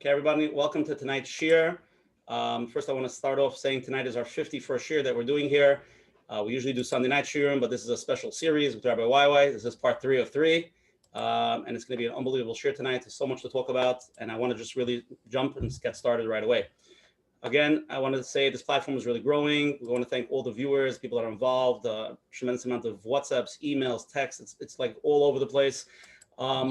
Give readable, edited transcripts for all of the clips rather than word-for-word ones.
Okay, everybody, welcome to tonight's shir. First, I want to start off saying tonight is our 51st shir that we're doing here. We usually do Sunday night shirim, but this is a special series with Rabbi YY. This is part 3 of 3, and it's going to be an unbelievable shir tonight. There's so much to talk about, and I want to just really jump and get started right away. Again, I wanted to say this platform is really growing. We want to thank all the viewers, people that are involved, tremendous amount of WhatsApps, emails, texts. It's like all over the place.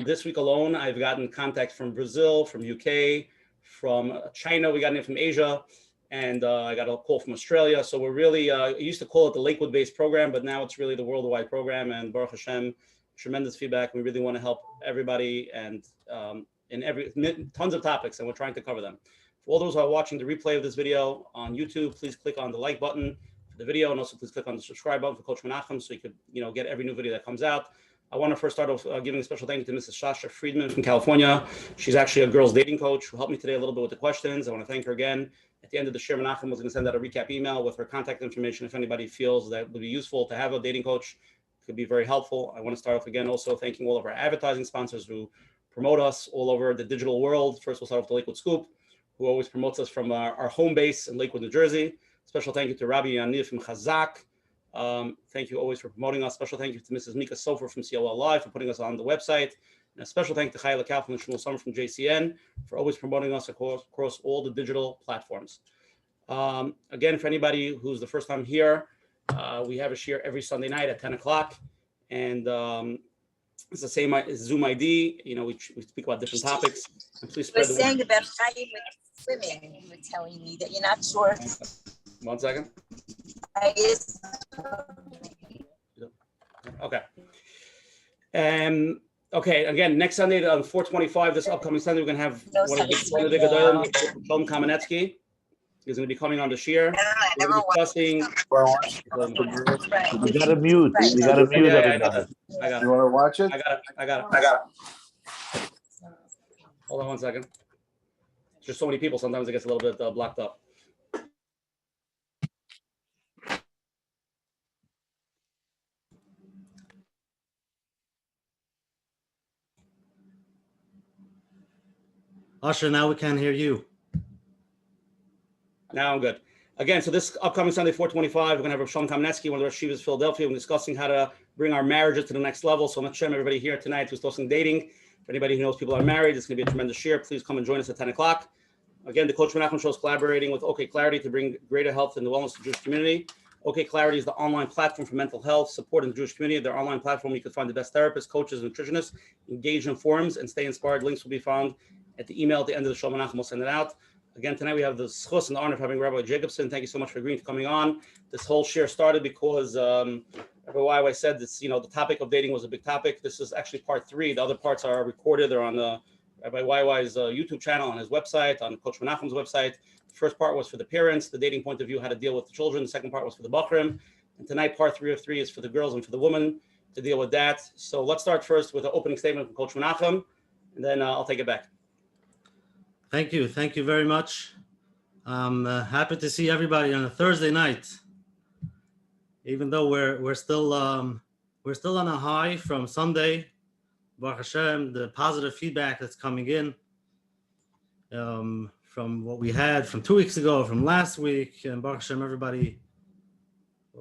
This week alone, I've gotten contacts from Brazil, from UK, from China. We got in from Asia, and I got a call from Australia. So we're really, I used to call it the Lakewood-based program, but now it's really the worldwide program. And Baruch Hashem, tremendous feedback. We really want to help everybody and in tons of topics, and we're trying to cover them. For all those who are watching the replay of this video on YouTube, please click on the like button for the video, and also please click on the subscribe button for Coach Menachem so you could, get every new video that comes out. I want to first start off giving a special thank you to Mrs. Shasha Friedman from California. She's actually a girls dating coach who helped me today a little bit with the questions. I want to thank her again. At the end of the shir, Menachem was going to send out a recap email with her contact information if anybody feels that would be useful to have a dating coach. It could be very helpful. I want to start off again also thanking all of our advertising sponsors who promote us all over the digital world. First, we'll start with the Lakewood Scoop, who always promotes us from our home base in Lakewood, New Jersey. Special thank you to Rabbi YY from Chazak. Thank you always for promoting us. Special thank you to Mrs. Mika Sofer from COL Live for putting us on the website. And a special thank you to Chayla Kaufman and Shmuel Summer from JCN for always promoting us across all the digital platforms. Again, for anybody who's the first time here, we have a shir every Sunday night at 10 o'clock. And it's the same Zoom ID. We speak about different topics. And please spread the word. You're saying about Chaim with swimming. You were telling me that you're not sure. 1 second. Okay. Okay. Again, next Sunday on 4/25, this upcoming Sunday, we're going to have one of the big Gedolim, Shalom Kamenetsky. He's going to be coming on the shir. We're discussing. You got to mute. You got to mute everybody. I got it. You want to watch it? I got it. Hold on 1 second. There's just so many people. Sometimes it gets a little bit blocked up. Usher, now we can't hear you. Now I'm good. Again, so this upcoming Sunday, 4/25, we're going to have Shalom Kamenetsky, one of the Rosh Yeshivas Philadelphia. We're discussing how to bring our marriages to the next level. So I'm going to share everybody here tonight who's discussing dating. For anybody who knows people are married, it's going to be a tremendous share. Please come and join us at 10 o'clock. Again, the Coach Menachem Show is collaborating with OK Clarity to bring greater health and wellness to the Jewish community. OK Clarity is the online platform for mental health support in the Jewish community. Their online platform, you can find the best therapists, coaches, nutritionists, engage in forums, and stay inspired. Links will be found at the email at the end of the show. Menachem will send it out. Again, tonight we have the schus and the honor of having Rabbi YY Jacobson. Thank you so much for agreeing to coming on. This whole share started because Rabbi YY said this, the topic of dating was a big topic. This is actually part 3. The other parts are recorded. They're on Rabbi YY's YouTube channel, on his website, on Coach Menachem's website. The first part was for the parents, the dating point of view, how to deal with the children. The second part was for the Bachrim. And tonight, part 3 of 3 is for the girls and for the women to deal with that. So let's start first with an opening statement from Coach Menachem, and then I'll take it back. Thank you very much. I'm happy to see everybody on a Thursday night. Even though we're still on a high from Sunday, Baruch Hashem, the positive feedback that's coming in from what we had from 2 weeks ago, from last week, and Baruch Hashem, everybody,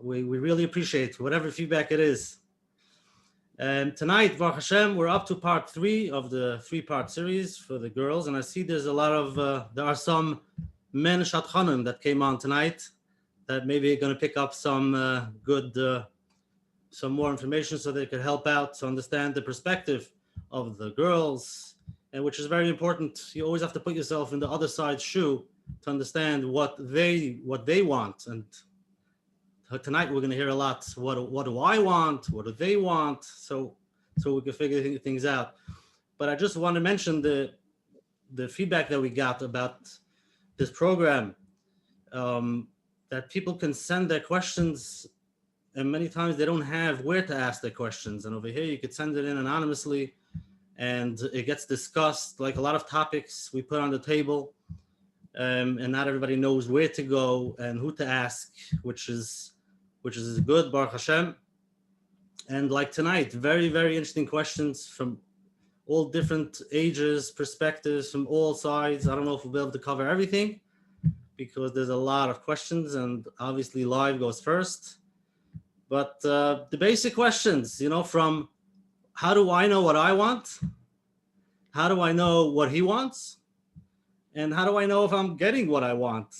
we really appreciate whatever feedback it is. And tonight, Baruch Hashem, we're up to part 3 of the 3-part series for the girls. And I see there's a lot of, there are some men shadchanim that came on tonight that maybe are going to pick up some some more information so they could help out to understand the perspective of the girls, and which is very important. You always have to put yourself in the other side's shoe to understand what they want. And tonight we're going to hear a lot. What do I want? What do they want? So we can figure things out. But I just want to mention the feedback that we got about this program, that people can send their questions, and many times they don't have where to ask their questions. And over here you could send it in anonymously, and it gets discussed. Like a lot of topics we put on the table, and not everybody knows where to go and who to ask, which is good, Baruch Hashem. And like tonight, very, very interesting questions from all different ages, perspectives from all sides. I don't know if we'll be able to cover everything because there's a lot of questions, and obviously live goes first. But the basic questions, from how do I know what I want? How do I know what he wants? And how do I know if I'm getting what I want?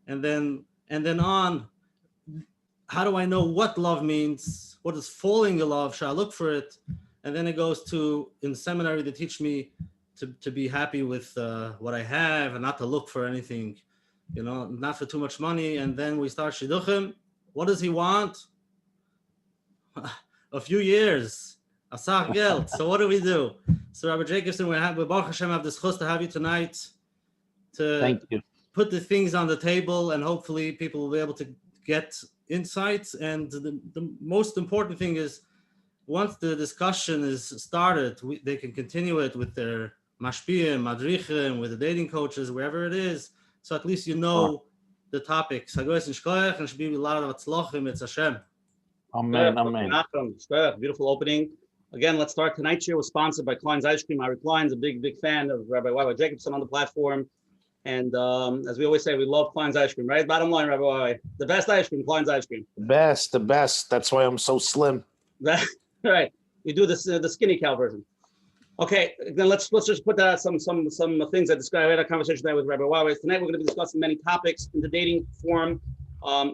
And then on, how do I know what love means? What is falling in love? Should I look for it? And then it goes to, in seminary, they teach me to be happy with what I have and not to look for anything, not for too much money. And then we start Shidduchim. What does he want? A few years. Asach Geld. So what do we do? So Rabbi Jacobson, we Baruch Hashem have this chus to have you tonight to Thank you. put the things on the table, and hopefully people will be able to get insights. And the most important thing is, once the discussion is started, they can continue it with their mashpiyim, madrichim, with the dating coaches, wherever it is. So at least the topics. And should be a lot of atzlochim. It's Hashem. Amen. Amen. Beautiful opening. Again, let's start. Tonight's show was sponsored by Klein's Ice Cream. Ari Klein's a big fan of Rabbi YY Jacobson on the platform. And as we always say, we love Klein's Ice Cream, right? Bottom line, Rabbi YY, the best ice cream, Klein's Ice Cream. The best. That's why I'm so slim. Right. You do this the skinny cow version. Okay, then let's just put that some things that describe. I had a conversation there with Rabbi YY. Tonight we're going to be discussing many topics in the dating forum.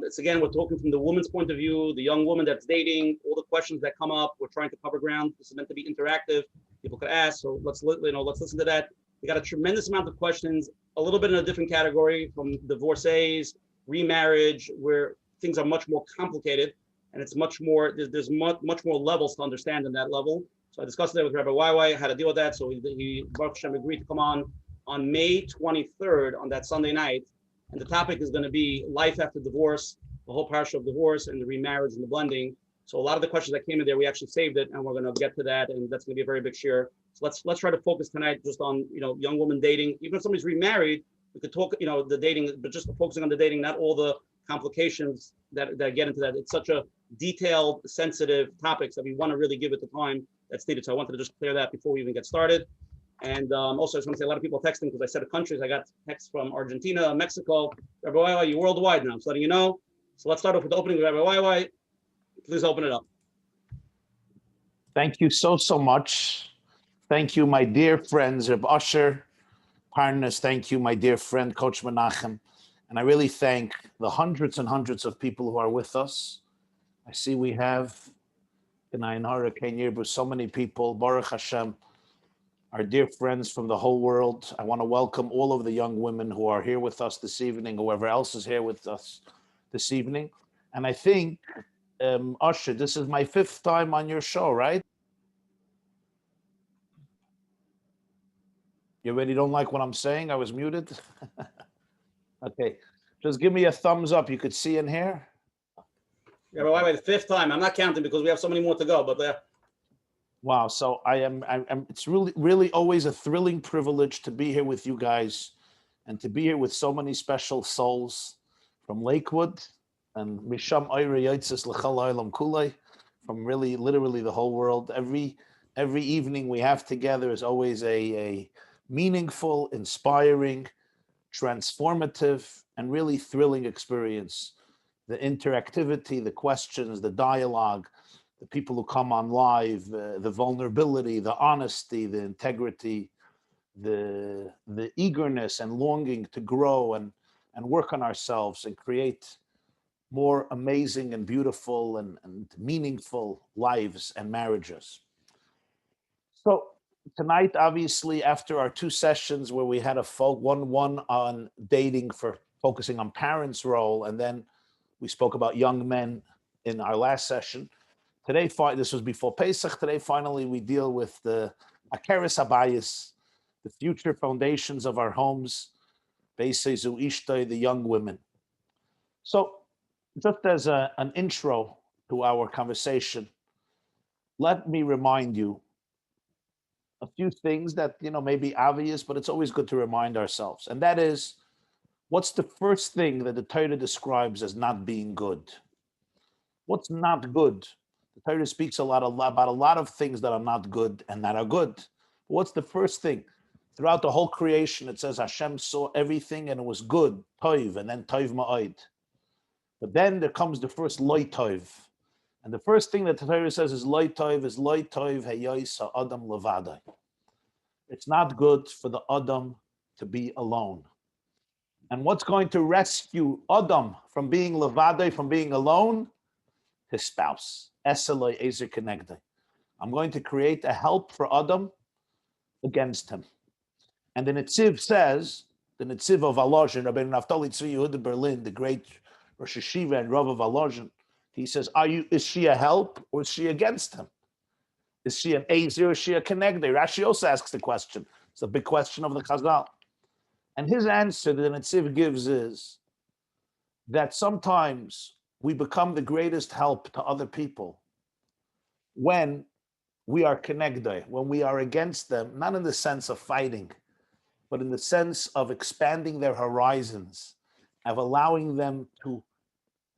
It's again, we're talking from the woman's point of view, the young woman that's dating, all the questions that come up. We're trying to cover ground. This is meant to be interactive. People could ask, so let's listen to that. We got a tremendous amount of questions, a little bit in a different category, from divorcees, remarriage, where things are much more complicated, and it's much more. There's much more levels to understand in that level. So I discussed that with Rabbi YY, how to deal with that. So he Baruch Hashem agreed to come on May 23rd on that Sunday night. And the topic is going to be life after divorce, the whole parsha of divorce and the remarriage and the blending. So a lot of the questions that came in there, we actually saved it, and we're going to get to that, and that's going to be a very big share. So let's try to focus tonight just on young woman dating. Even if somebody's remarried, we could talk the dating, but just focusing on the dating, not all the complications that get into that. It's such a detailed, sensitive topics that we want to really give it the time that's needed. So I wanted to just clear that before we even get started. And also, I just want to say a lot of people are texting because I said the countries. I got texts from Argentina, Mexico. Rabbi YY, you're worldwide now. I'm just letting you know. So let's start off with the opening with Rabbi YY. Please open it up. Thank you so much. Thank you, my dear friends, Reb Usher, partners. Thank you, my dear friend, Coach Menachem. And I really thank the hundreds and hundreds of people who are with us. I see we have, so many people, Baruch Hashem, our dear friends from the whole world. I want to welcome all of the young women who are here with us this evening, whoever else is here with us this evening. And I think, Usher, this is my 5th time on your show, right? You already don't like what I'm saying? I was muted? Okay, just give me a thumbs up. You could see in here. Yeah, but wait, the 5th time. I'm not counting because we have so many more to go, but Wow, so I'm it's really always a thrilling privilege to be here with you guys and to be here with so many special souls from Lakewood and Misham Oire Yitzis L'chal Ha'olam Kulei, from really literally the whole world. Every evening we have together is always a meaningful, inspiring, transformative, and really thrilling experience. The interactivity, the questions, the dialogue, the people who come on live, the vulnerability, the honesty, the integrity, the eagerness and longing to grow and work on ourselves and create more amazing and beautiful and meaningful lives and marriages. So tonight, obviously, after our 2 sessions where we had one on dating, for focusing on parents' role, and then we spoke about young men in our last session. Today, this was before Pesach. Today, finally, we deal with the Akeres Habayis, the future foundations of our homes, Beisezu Ishtay, the young women. So, just as an intro to our conversation, let me remind you a few things that may be obvious, but it's always good to remind ourselves. And that is, what's the first thing that the Torah describes as not being good? What's not good? The Torah speaks about a lot of things that are not good and that are good. What's the first thing? Throughout the whole creation, it says Hashem saw everything and it was good, toiv, and then toiv ma'od. But then there comes the first loy toiv. And the first thing that the Torah says is loy toiv heyos ha'adam levadai. It's not good for the Adam to be alone. And what's going to rescue Adam from being levadai, from being alone? His spouse. Eseloi ezer kenegdai. I'm going to create a help for Adam against him. And the Netziv says, the Netziv of Volozhin, Rabbi Naftali Tzvi Yehuda Berlin, the great Rosh Hashiva and Rav of Volozhin, he says, is she a help or is she against him? Is she an Ezer or is she a Kenegdei? Rashi also asks the question. It's a big question of the Chazal. And his answer that the Netziv gives is that sometimes we become the greatest help to other people when we are Kenegdei, when we are against them, not in the sense of fighting, but in the sense of expanding their horizons, of allowing them to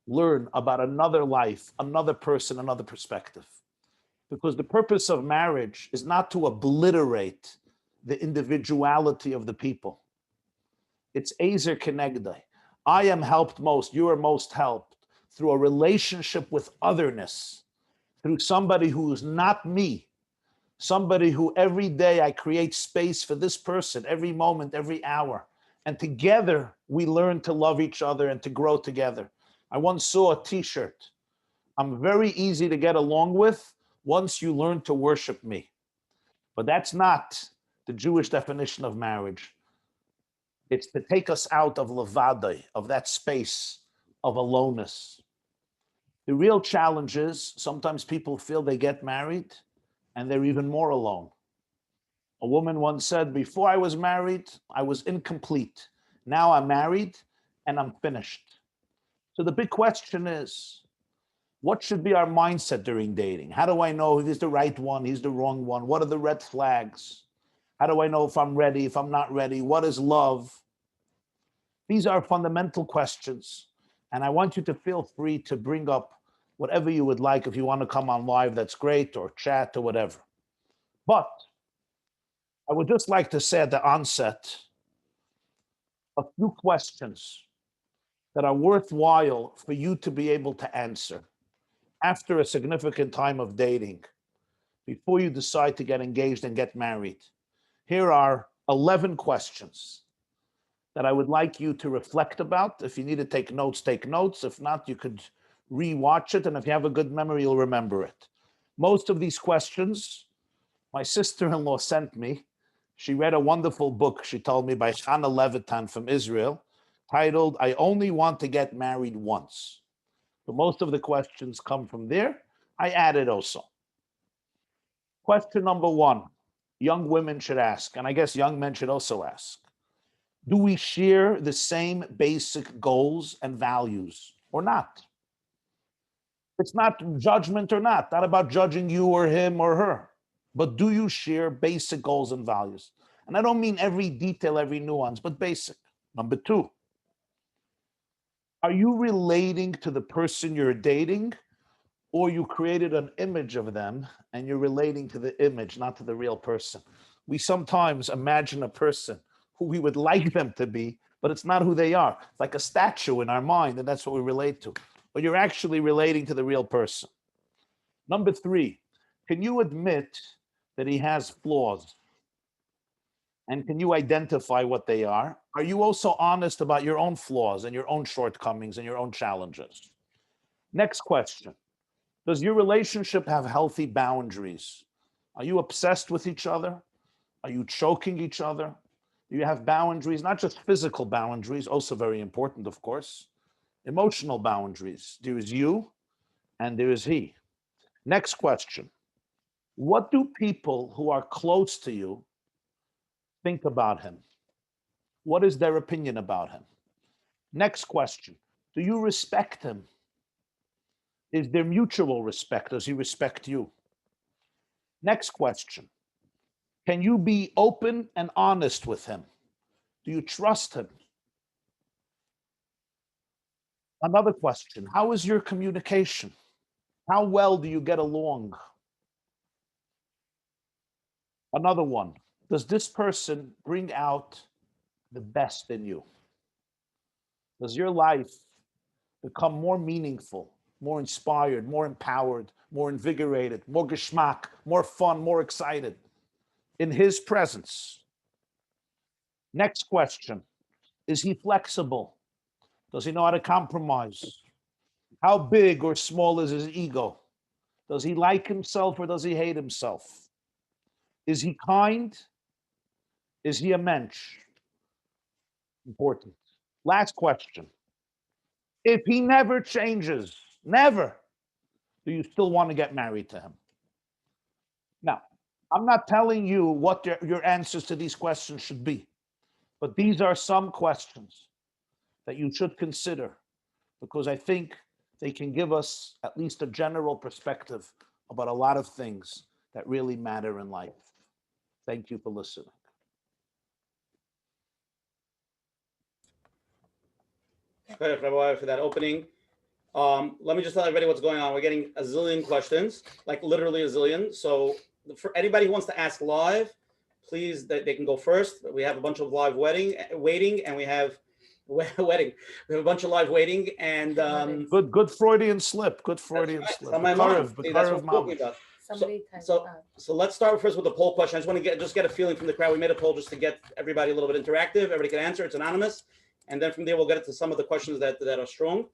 learn about another life, another person, another perspective. Because the purpose of marriage is not to obliterate the individuality of the people. It's Ezer Kenegdai. I am helped most, you are most helped through a relationship with otherness, through somebody who is not me, somebody who every day I create space for this person, every moment, every hour. And together we learn to love each other and to grow together. I once saw a t-shirt. I'm very easy to get along with once you learn to worship me. But that's not the Jewish definition of marriage. It's to take us out of levadai, of that space of aloneness. The real challenge is sometimes people feel they get married and they're even more alone. A woman once said, before I was married, I was incomplete. Now I'm married and I'm finished. So the big question is, what should be our mindset during dating? How do I know if he's the right one, he's the wrong one? What are the red flags? How do I know if I'm ready, if I'm not ready? What is love? These are fundamental questions. And I want you to feel free to bring up whatever you would like. If you want to come on live, that's great, or chat or whatever. But I would just like to say at the onset a few questions that are worthwhile for you to be able to answer after a significant time of dating, before you decide to get engaged and get married. Here are 11 questions that I would like you to reflect about. If you need to take notes, take notes. If not, you could re-watch it. And if you have a good memory, you'll remember it. Most of these questions, my sister-in-law sent me. She read a wonderful book, she told me, by Chana Levitan from Israel, titled, I Only Want to Get Married Once. So most of the questions come from there. I added also. Question number one, young women should ask, and I guess young men should also ask. Do we share the same basic goals and values or not? It's not judgment or not about judging you or him or her, but do you share basic goals and values? And I don't mean every detail, every nuance, but basic. Number two, are you relating to the person you're dating, or you created an image of them and you're relating to the image, not to the real person? We sometimes imagine a person who we would like them to be, but it's not who they are. It's like a statue in our mind, and that's what we relate to. But you're actually relating to the real person. Number three, can you admit that he has flaws? And can you identify what they are? Are you also honest about your own flaws and your own shortcomings and your own challenges? Next question. Does your relationship have healthy boundaries? Are you obsessed with each other? Are you choking each other? Do you have boundaries, not just physical boundaries, also very important, of course, emotional boundaries? There is you and there is he. Next question. What do people who are close to you think about him? What is their opinion about him? Next question. Do you respect him? Is there mutual respect? Does he respect you? Next question. Can you be open and honest with him? Do you trust him? Another question. How is your communication? How well do you get along? Another one. Does this person bring out the best in you? Does your life become more meaningful, more inspired, more empowered, more invigorated, more geschmack, more fun, more excited in his presence? Next question. Is he flexible? Does he know how to compromise? How big or small is his ego? Does he like himself or does he hate himself? Is he kind? Is he a mensch? Important. Last question. If he never changes, never, do you still want to get married to him? Now, I'm not telling you what your answers to these questions should be, but these are some questions that you should consider because I think they can give us at least a general perspective about a lot of things that really matter in life. Thank you for listening. Okay, Rabbi YY, for that opening. Let me just tell everybody what's going on. We're getting a zillion questions, like literally a zillion. So for anybody who wants to ask live, please, they can go first. We have a bunch of live waiting, and we have wedding. We have a bunch of live waiting, and good Freudian slip. Good Freudian slip. On my mind. See, that's what I'm talking about. So let's start first with the poll question. I just want to get a feeling from the crowd. We made a poll just to get everybody a little bit interactive. Everybody can answer. It's anonymous, and then from there we'll get to some of the questions that are strong.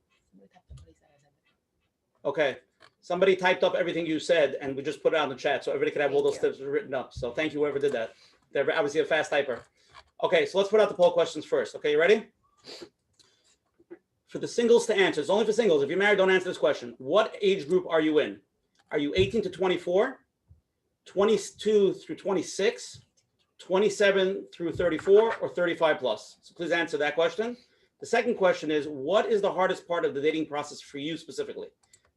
Okay. Somebody typed up everything you said, and we just put it out in the chat, so everybody can have all those tips written up. So thank you, whoever did that. They're obviously a fast typer. Okay, so let's put out the poll questions first. Okay, you ready? For the singles to answer, it's only for singles. If you're married, don't answer this question. What age group are you in? Are you 18 to 24, 22 through 26, 27 through 34, or 35 plus? So please answer that question. The second question is, what is the hardest part of the dating process for you specifically?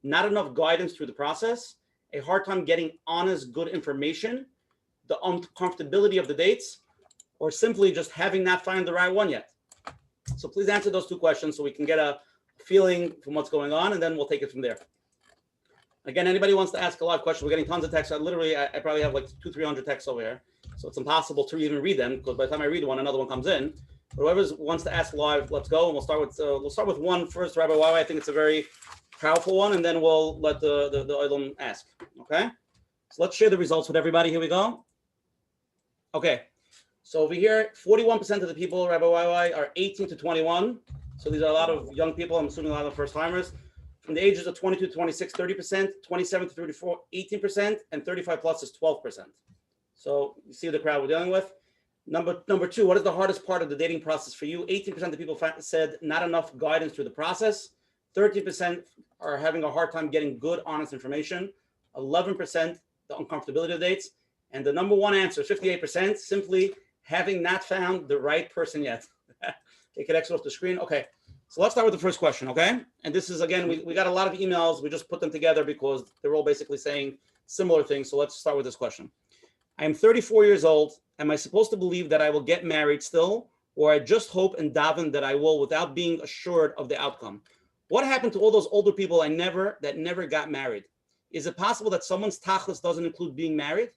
Not enough guidance through the process, a hard time getting honest, good information, the uncomfortability of the dates, or simply just having not found the right one yet? So please answer those two questions so we can get a feeling from what's going on, and then we'll take it from there. Again, anybody wants to ask a live question, we're getting tons of texts. I probably have like 200-300 texts over here. So it's impossible to even read them because by the time I read one, another one comes in. But whoever wants to ask live, let's go. And we'll start with one first, Rabbi YY. I think it's a very powerful one, and then we'll let the Olam ask. Okay? So let's share the results with everybody. Here we go. Okay. So over here, 41% of the people, Rabbi YY, are 18 to 21. So these are a lot of young people. I'm assuming a lot of first timers. From the ages of 22 to 26, 30%, 27 to 34, 18%, and 35 plus is 12%. So you see the crowd we're dealing with. Number two, what is the hardest part of the dating process for you? 18% of the people said not enough guidance through the process. 13% are having a hard time getting good, honest information. 11%, the uncomfortability of dates. And the number one answer, 58%, simply having not found the right person yet. Take it exit off the screen. Okay. So let's start with the first question, okay? And this is, again, we got a lot of emails. We just put them together because they're all basically saying similar things. So let's start with this question. I am 34 years old. Am I supposed to believe that I will get married still, or I just hope and daven that I will without being assured of the outcome? What happened to all those older people that never got married? Is it possible that someone's tachlis doesn't include being married?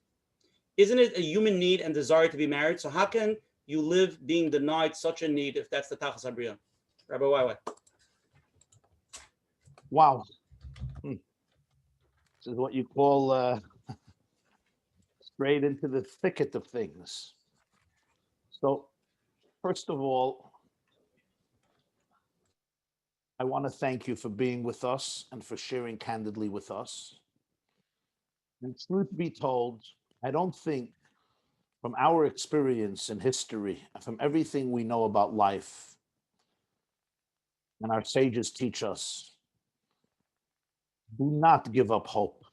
Isn't it a human need and desire to be married? So how can you live being denied such a need if that's the tachlis habriya? Rabbi YY. Wow. This is what you call straight into the thicket of things. So, first of all, I want to thank you for being with us and for sharing candidly with us. And truth be told, I don't think from our experience in history, from everything we know about life, and our sages teach us, do not give up hope.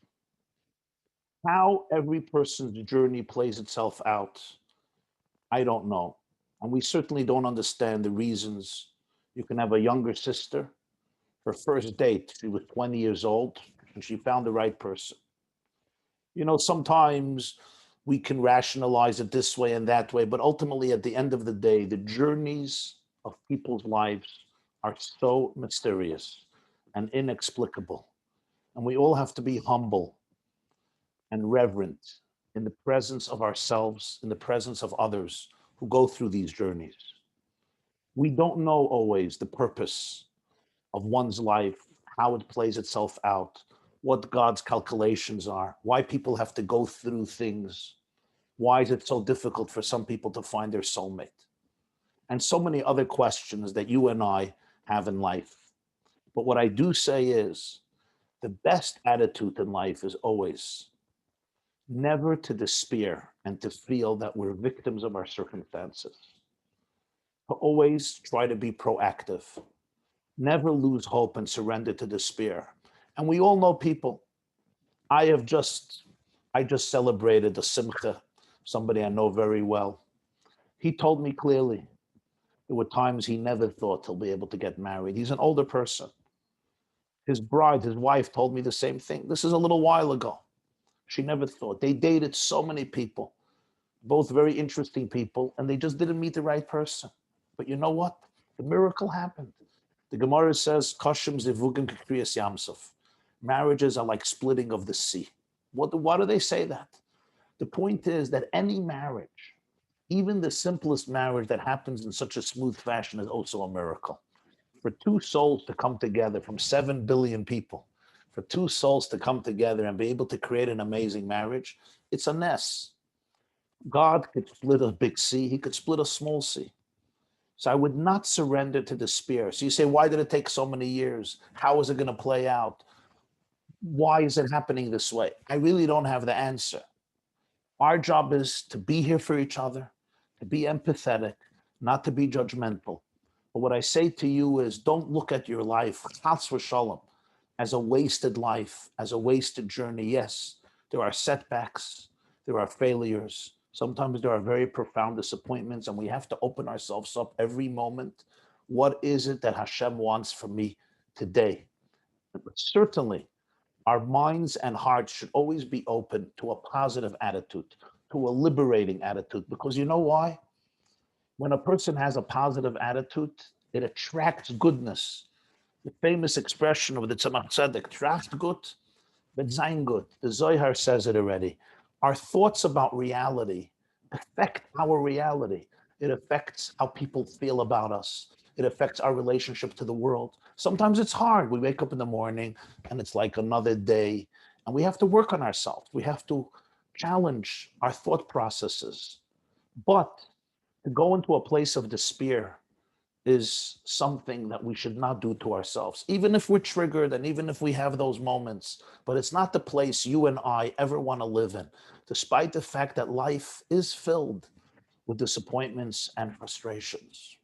How every person's journey plays itself out, I don't know. And we certainly don't understand the reasons. You can have a younger sister. Her first date, she was 20 years old, and she found the right person. You know, sometimes we can rationalize it this way and that way, but ultimately, at the end of the day, the journeys of people's lives are so mysterious and inexplicable. And we all have to be humble and reverent in the presence of ourselves, in the presence of others who go through these journeys. We don't know always the purpose of one's life, how it plays itself out, what God's calculations are, why people have to go through things, why is it so difficult for some people to find their soulmate, and so many other questions that you and I have in life. But what I do say is, the best attitude in life is always never to despair and to feel that we're victims of our circumstances. To always try to be proactive. Never lose hope and surrender to despair. And we all know people. I just celebrated the simcha, somebody I know very well. He told me clearly, there were times he never thought he'll be able to get married. He's an older person. His bride, his wife, told me the same thing. This is a little while ago. She never thought. They dated so many people, both very interesting people, and they just didn't meet the right person. But you know what? The miracle happened. The Gemara says, "Kashim zivugim k'kriyas yamsuf." Marriages are like splitting of the sea. Why do they say that? The point is that any marriage, even the simplest marriage that happens in such a smooth fashion, is also a miracle. For two souls to come together from 7 billion people, for two souls to come together and be able to create an amazing marriage, it's a ness. God could split a big sea, he could split a small sea. So I would not surrender to despair. So you say, why did it take so many years? How is it going to play out? Why is it happening this way? I really don't have the answer. Our job is to be here for each other, to be empathetic, not to be judgmental. But what I say to you is, don't look at your life, chas v'shalom, as a wasted life, as a wasted journey. Yes, there are setbacks, there are failures. Sometimes there are very profound disappointments, and we have to open ourselves up every moment. What is it that Hashem wants from me today? But certainly, our minds and hearts should always be open to a positive attitude, to a liberating attitude, because you know why? When a person has a positive attitude, it attracts goodness. The famous expression of the Tzemach Tzedek, tracht gut, but sein gut. The Zohar says it already. Our thoughts about reality affect our reality. It affects how people feel about us. It affects our relationship to the world. Sometimes it's hard. We wake up in the morning and it's like another day, and we have to work on ourselves. We have to challenge our thought processes. But to go into a place of despair is something that we should not do to ourselves, even if we're triggered and even if we have those moments. But it's not the place you and I ever want to live in, despite the fact that life is filled with disappointments and frustrations.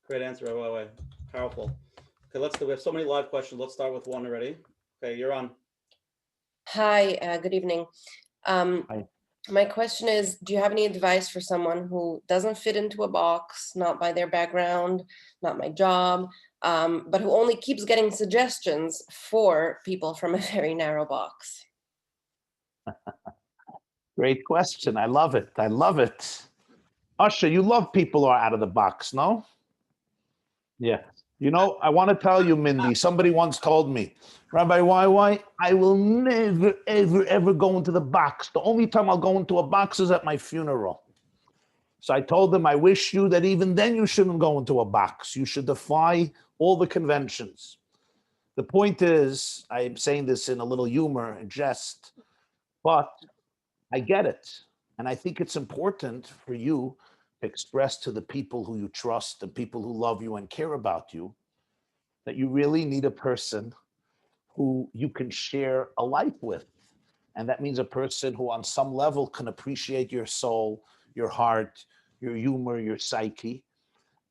Great answer, Rabbi YY. Powerful. Okay, let's go. We have so many live questions. Let's start with one already. Okay, you're on. Hi, good evening. Hi. My question is, do you have any advice for someone who doesn't fit into a box, not by their background, not my job, but who only keeps getting suggestions for people from a very narrow box? Great question. I love it. I love it. Usher, you love people who are out of the box, no? Yeah. You know, I want to tell you, Mindy, somebody once told me, Rabbi YY, I will never, ever, ever go into the box. The only time I'll go into a box is at my funeral. So I told them, I wish you that even then you shouldn't go into a box. You should defy all the conventions. The point is, I'm saying this in a little humor and jest, but I get it. And I think it's important for you to express to the people who you trust, the people who love you and care about you, that you really need a person who you can share a life with. And that means a person who on some level can appreciate your soul, your heart, your humor, your psyche.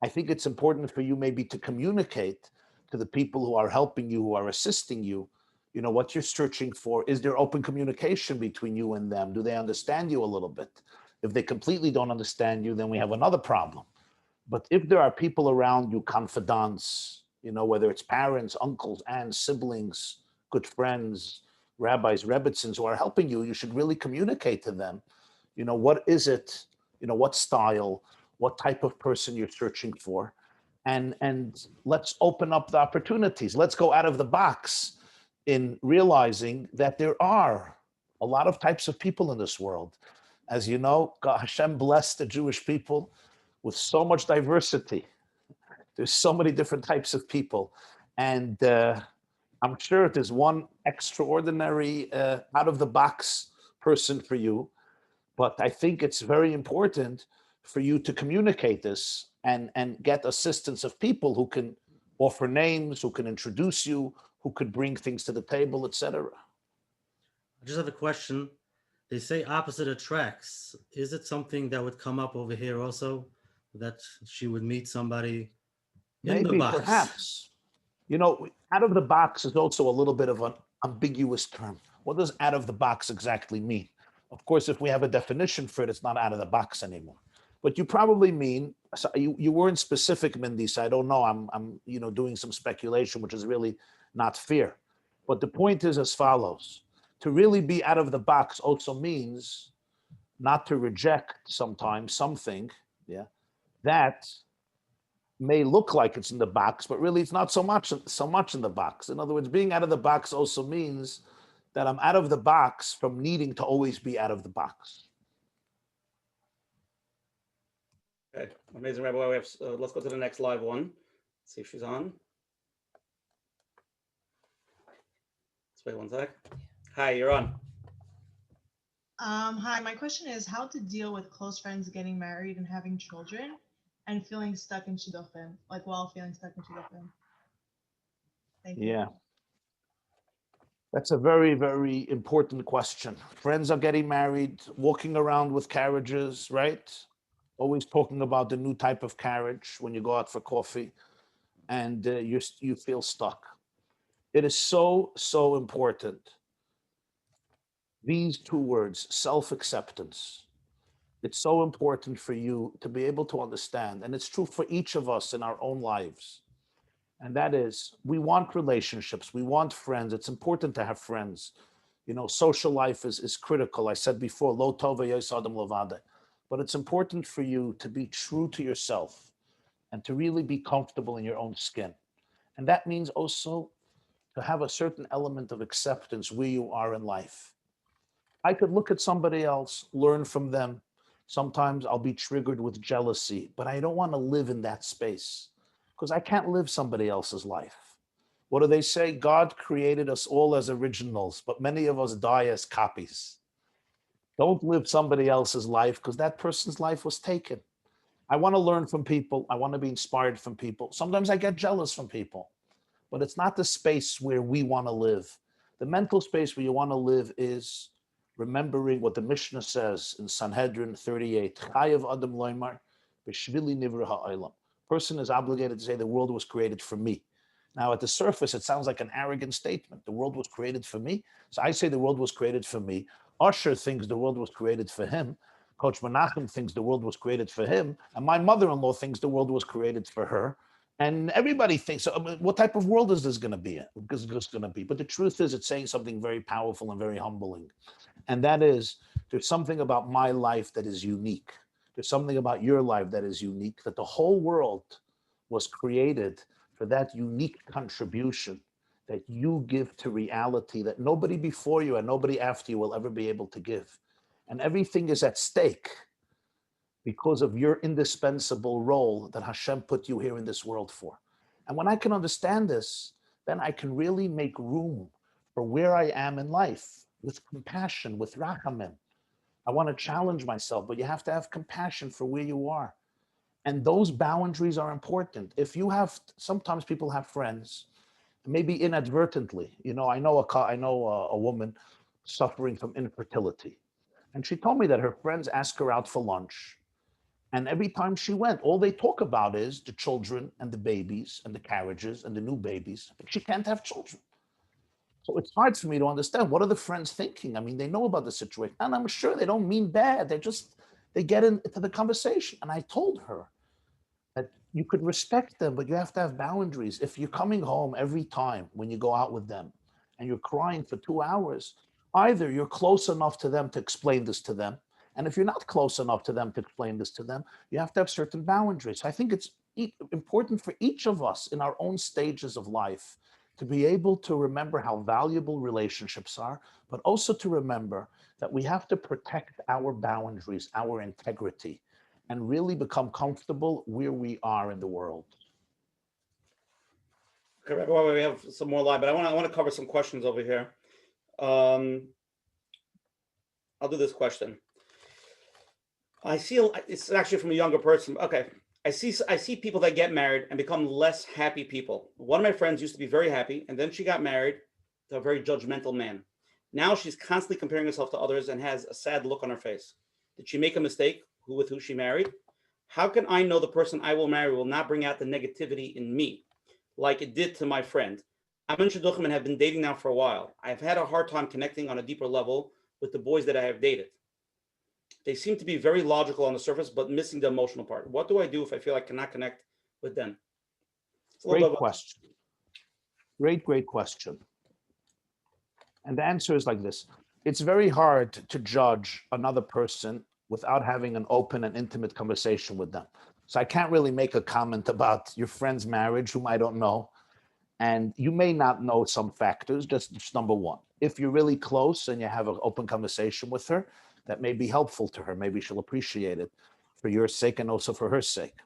I think it's important for you maybe to communicate to the people who are helping you, who are assisting you, you know, what you're searching for. Is there open communication between you and them? Do they understand you a little bit? If they completely don't understand you, then we have another problem. But if there are people around you, confidants, you know, whether it's parents, uncles, aunts, siblings, good friends, rabbis, rebbitzins who are helping you, you should really communicate to them, you know, what is it, you know, what style, what type of person you're searching for. And let's open up the opportunities. Let's go out of the box. in realizing that there are a lot of types of people in this world. As you know, God, Hashem blessed the Jewish people with so much diversity. There's so many different types of people. And I'm sure there's one extraordinary, out of the box person for you. But I think it's very important for you to communicate this and get assistance of people who can offer names, who can introduce you, who could bring things to the table, etc. I just have a question. They say opposite attracts. Is it something that would come up over here also? That she would meet somebody in the Maybe, box? perhaps. You know, out of the box is also a little bit of an ambiguous term. What does out of the box exactly mean? Of course, if we have a definition for it, it's not out of the box anymore. But you probably mean, so you weren't specific, Mindy, so I don't know. I'm doing some speculation, which is really not fair. But the point is as follows. To really be out of the box also means not to reject sometimes something, that may look like it's in the box, but really it's not so much in the box. In other words, being out of the box also means that I'm out of the box from needing to always be out of the box. Okay, amazing, Rabbi. We have, let's go to the next live one. Let's see if she's on. Let's wait one sec. Hi, you're on. Hi, my question is how to deal with close friends getting married and having children and feeling stuck in shidduchim, like while feeling stuck in shidduchim. Thank you. Yeah. That's a very, very important question. Friends are getting married, walking around with carriages, right? Always talking about the new type of carriage when you go out for coffee, and you feel stuck. It is so, so important. These two words, self-acceptance. It's so important for you to be able to understand, and it's true for each of us in our own lives. And that is, we want relationships, we want friends. It's important to have friends. You know, social life is critical. I said before, lo tova yos adam levade. But it's important for you to be true to yourself and to really be comfortable in your own skin. And that means also to have a certain element of acceptance where you are in life. I could look at somebody else, learn from them. Sometimes I'll be triggered with jealousy, but I don't want to live in that space because I can't live somebody else's life. What do they say? God created us all as originals, but many of us die as copies. Don't live somebody else's life because that person's life was taken. I want to learn from people. I want to be inspired from people. Sometimes I get jealous from people, but it's not the space where we want to live. The mental space where you want to live is remembering what the Mishnah says in Sanhedrin 38. Chayav adam loymar b'shvili nivra ha'olam. Person is obligated to say the world was created for me. Now, at the surface, it sounds like an arrogant statement. The world was created for me. So I say the world was created for me. Usher thinks the world was created for him. Coach Menachem thinks the world was created for him. And my mother-in-law thinks the world was created for her. And everybody thinks, what type of world is this going to be? But the truth is, it's saying something very powerful and very humbling. And that is, there's something about my life that is unique. There's something about your life that is unique, that the whole world was created for that unique contribution that you give to reality that nobody before you and nobody after you will ever be able to give. And everything is at stake because of your indispensable role that Hashem put you here in this world for. And when I can understand this, then I can really make room for where I am in life with compassion, with rachamim. I want to challenge myself, but you have to have compassion for where you are. And those boundaries are important. If you have, sometimes people have friends, maybe inadvertently. You know, I know a woman suffering from infertility. And she told me that her friends ask her out for lunch. And every time she went, all they talk about is the children and the babies and the carriages and the new babies. But she can't have children. So it's hard for me to understand, what are the friends thinking? I mean, they know about the situation. And I'm sure they don't mean bad. They get into the conversation. And I told her that you could respect them, but you have to have boundaries. If you're coming home every time when you go out with them and you're crying for 2 hours, either you're close enough to them to explain this to them. And if you're not close enough to them to explain this to them, you have to have certain boundaries. I think it's important for each of us in our own stages of life to be able to remember how valuable relationships are, but also to remember that we have to protect our boundaries, our integrity, and really become comfortable where we are in the world. Okay, Rabbi YY, we have some more live, but I want to cover some questions over here. I'll do this question. I see it's actually from a younger person. Okay. I see people that get married and become less happy people. One of my friends used to be very happy, and then she got married to a very judgmental man. Now she's constantly comparing herself to others and has a sad look on her face. Did she make a mistake with who she married? How can I know the person I will marry will not bring out the negativity in me like it did to my friend? I'm in shidduchim and have been dating now for a while. I've had a hard time connecting on a deeper level with the boys that I have dated. They seem to be very logical on the surface, but missing the emotional part. What do I do if I feel I cannot connect with them? Great question. Great question. And the answer is like this. It's very hard to judge another person without having an open and intimate conversation with them. So I can't really make a comment about your friend's marriage, whom I don't know. And you may not know some factors, just number one. If you're really close and you have an open conversation with her, that may be helpful to her. Maybe she'll appreciate it for your sake and also for her sake.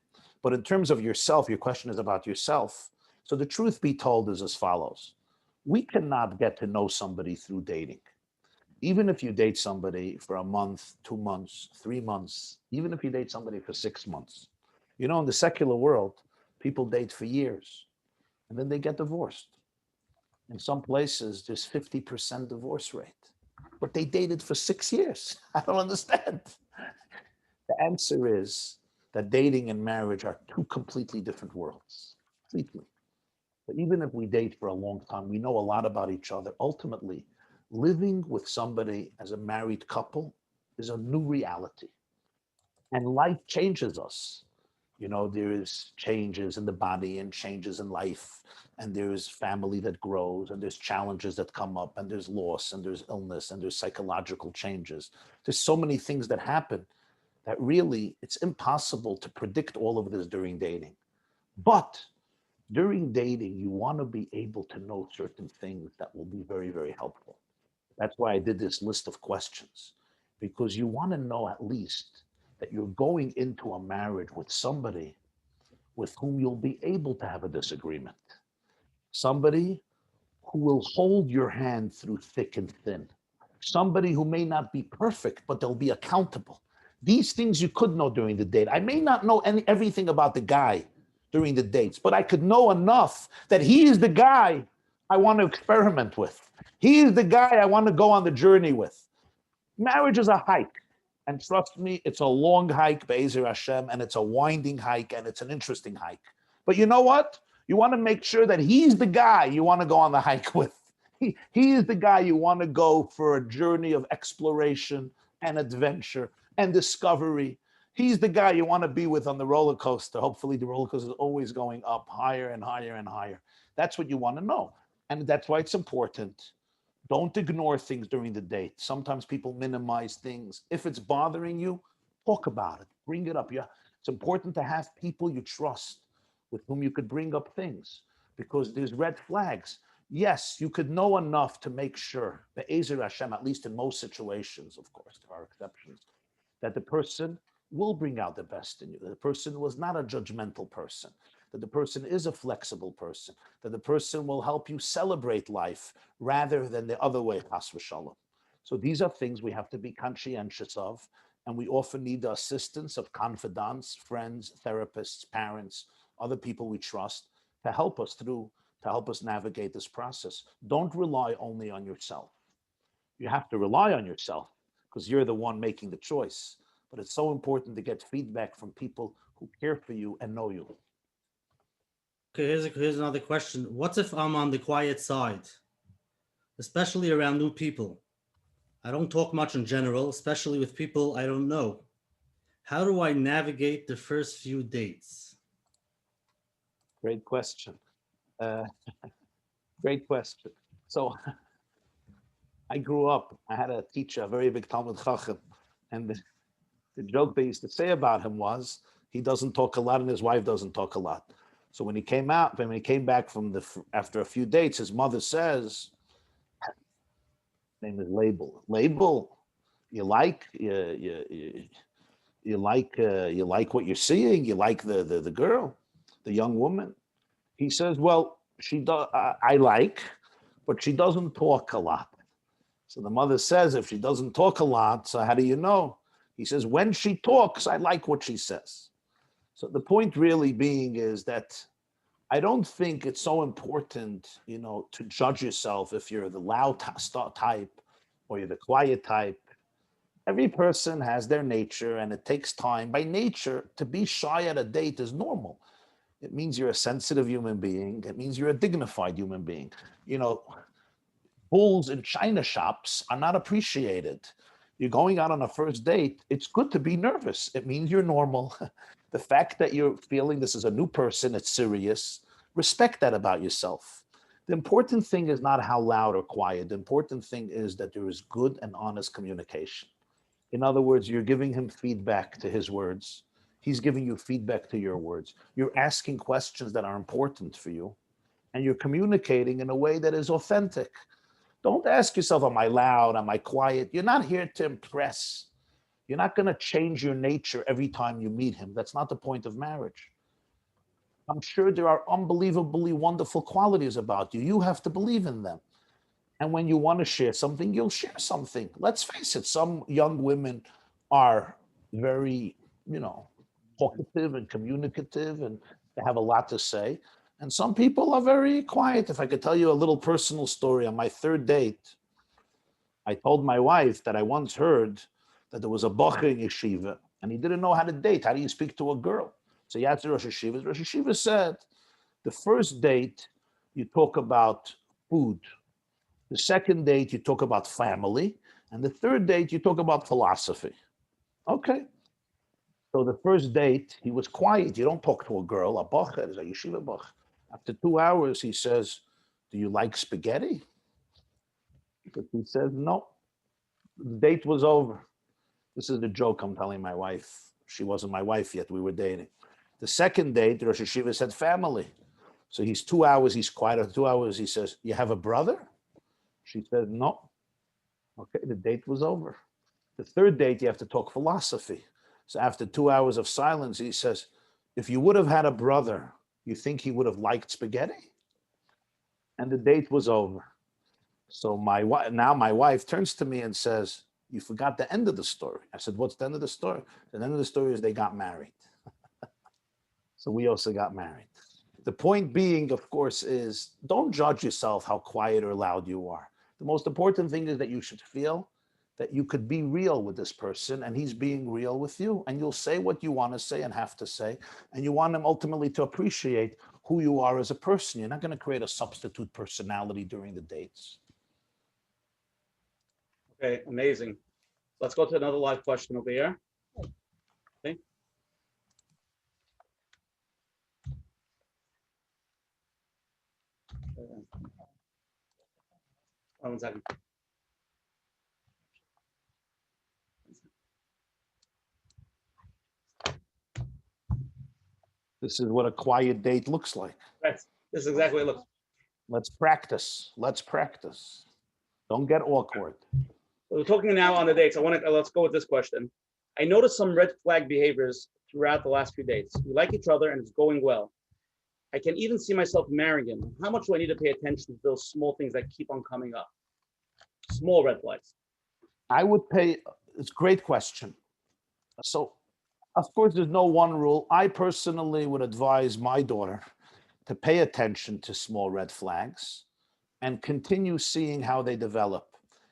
But in terms of yourself, your question is about yourself. So the truth be told is as follows. We cannot get to know somebody through dating. Even if you date somebody for a month, 2 months, 3 months, even if you date somebody for 6 months. You know, in the secular world, people date for years and then they get divorced. In some places, there's 50% divorce rate. But they dated for 6 years. I don't understand. The answer is that dating and marriage are two completely different worlds. Completely. But even if we date for a long time, we know a lot about each other. Ultimately, living with somebody as a married couple is a new reality. And life changes us. You know, there is changes in the body and changes in life, and there's family that grows, and there's challenges that come up, and there's loss, and there's illness, and there's psychological changes. There's so many things that happen that really it's impossible to predict all of this during dating. But during dating, you want to be able to know certain things that will be very, very helpful. That's why I did this list of questions, because you want to know at least that you're going into a marriage with somebody with whom you'll be able to have a disagreement. Somebody who will hold your hand through thick and thin. Somebody who may not be perfect, but they'll be accountable. These things you could know during the date. I may not know everything about the guy during the dates, but I could know enough that he is the guy I want to experiment with. He is the guy I want to go on the journey with. Marriage is a hike. And trust me, it's a long hike, Be'ezer Hashem, and it's a winding hike, and it's an interesting hike. But you know what? You want to make sure that he's the guy you want to go on the hike with. He is the guy you want to go for a journey of exploration and adventure and discovery. He's the guy you want to be with on the roller coaster. Hopefully the roller coaster is always going up higher and higher and higher. That's what you want to know. And that's why it's important. Don't ignore things during the date. Sometimes people minimize things. If it's bothering you, talk about it. Bring it up. Yeah, it's important to have people you trust with whom you could bring up things, because there's red flags. Yes, you could know enough to make sure, Be'ezer Hashem, at least in most situations, of course, there are exceptions, that the person will bring out the best in you, that the person was not a judgmental person, that the person is a flexible person, that the person will help you celebrate life rather than the other way, chas v'shalom. So these are things we have to be conscientious of, and we often need the assistance of confidants, friends, therapists, parents, other people we trust to help us through, to help us navigate this process. Don't rely only on yourself. You have to rely on yourself because you're the one making the choice. But it's so important to get feedback from people who care for you and know you. Okay, here's another question. What if I'm on the quiet side, especially around new people? I don't talk much in general, especially with people I don't know. How do I navigate the first few dates? Great question. Great question. So I grew up, I had a teacher, a very big Talmud Chacham, and the joke they used to say about him was, he doesn't talk a lot and his wife doesn't talk a lot. So when he came back from after a few dates, his mother says, name is Label. Label, you like what you're seeing? You like the girl, the young woman? He says, well, I like, but she doesn't talk a lot. So the mother says, if she doesn't talk a lot, so how do you know? He says, when she talks, I like what she says. So the point really being is that I don't think it's so important, to judge yourself if you're the loud type or you're the quiet type. Every person has their nature, and it takes time. By nature, to be shy at a date is normal. It means you're a sensitive human being. It means you're a dignified human being. Bulls in china shops are not appreciated. You're going out on a first date, it's good to be nervous. It means you're normal. The fact that you're feeling this is a new person, it's serious, respect that about yourself. The important thing is not how loud or quiet. The important thing is that there is good and honest communication. In other words, you're giving him feedback to his words. He's giving you feedback to your words. You're asking questions that are important for you, and you're communicating in a way that is authentic. Don't ask yourself, am I loud? Am I quiet? You're not here to impress. You're not going to change your nature every time you meet him. That's not the point of marriage. I'm sure there are unbelievably wonderful qualities about you. You have to believe in them. And when you want to share something, you'll share something. Let's face it, some young women are very, talkative and communicative, and they have a lot to say. And some people are very quiet. If I could tell you a little personal story, on my third date, I told my wife that I once heard that there was a bocher in yeshiva, and he didn't know how to date. How do you speak to a girl? So he asked the Rosh Yeshiva. Rosh Yeshiva said, the first date, you talk about food. The second date, you talk about family. And the third date, you talk about philosophy. Okay. So the first date, he was quiet. You don't talk to a girl. A bocher is a yeshiva bocher. After 2 hours, he says, do you like spaghetti? But he said, no. The date was over. This is the joke I'm telling my wife. She wasn't my wife yet. We were dating. The second date, Rosh Yeshiva said family. So he's 2 hours, he's quiet. After 2 hours, he says, you have a brother? She said, no. Okay, the date was over. The third date, you have to talk philosophy. So after 2 hours of silence, he says, if you would have had a brother, you think he would have liked spaghetti? And the date was over. So now my wife turns to me and says, you forgot the end of the story. I said, what's the end of the story? The end of the story is they got married. So we also got married. The point being, of course, is don't judge yourself how quiet or loud you are. The most important thing is that you should feel that you could be real with this person and he's being real with you, and you'll say what you want to say and have to say, and you want him ultimately to appreciate who you are as a person. You're not going to create a substitute personality during the dates. Okay, amazing. Let's go to another live question over here. Okay. One second. This is what a quiet date looks like. Right. This is exactly what it looks. Let's practice. Let's practice. Don't get awkward. We're talking now on the dates. Let's go with this question. I noticed some red flag behaviors throughout the last few dates. We like each other and it's going well. I can even see myself marrying him. How much do I need to pay attention to those small things that keep on coming up? Small red flags. I would pay, it's a great question. So, of course, there's no one rule. I personally would advise my daughter to pay attention to small red flags and continue seeing how they develop.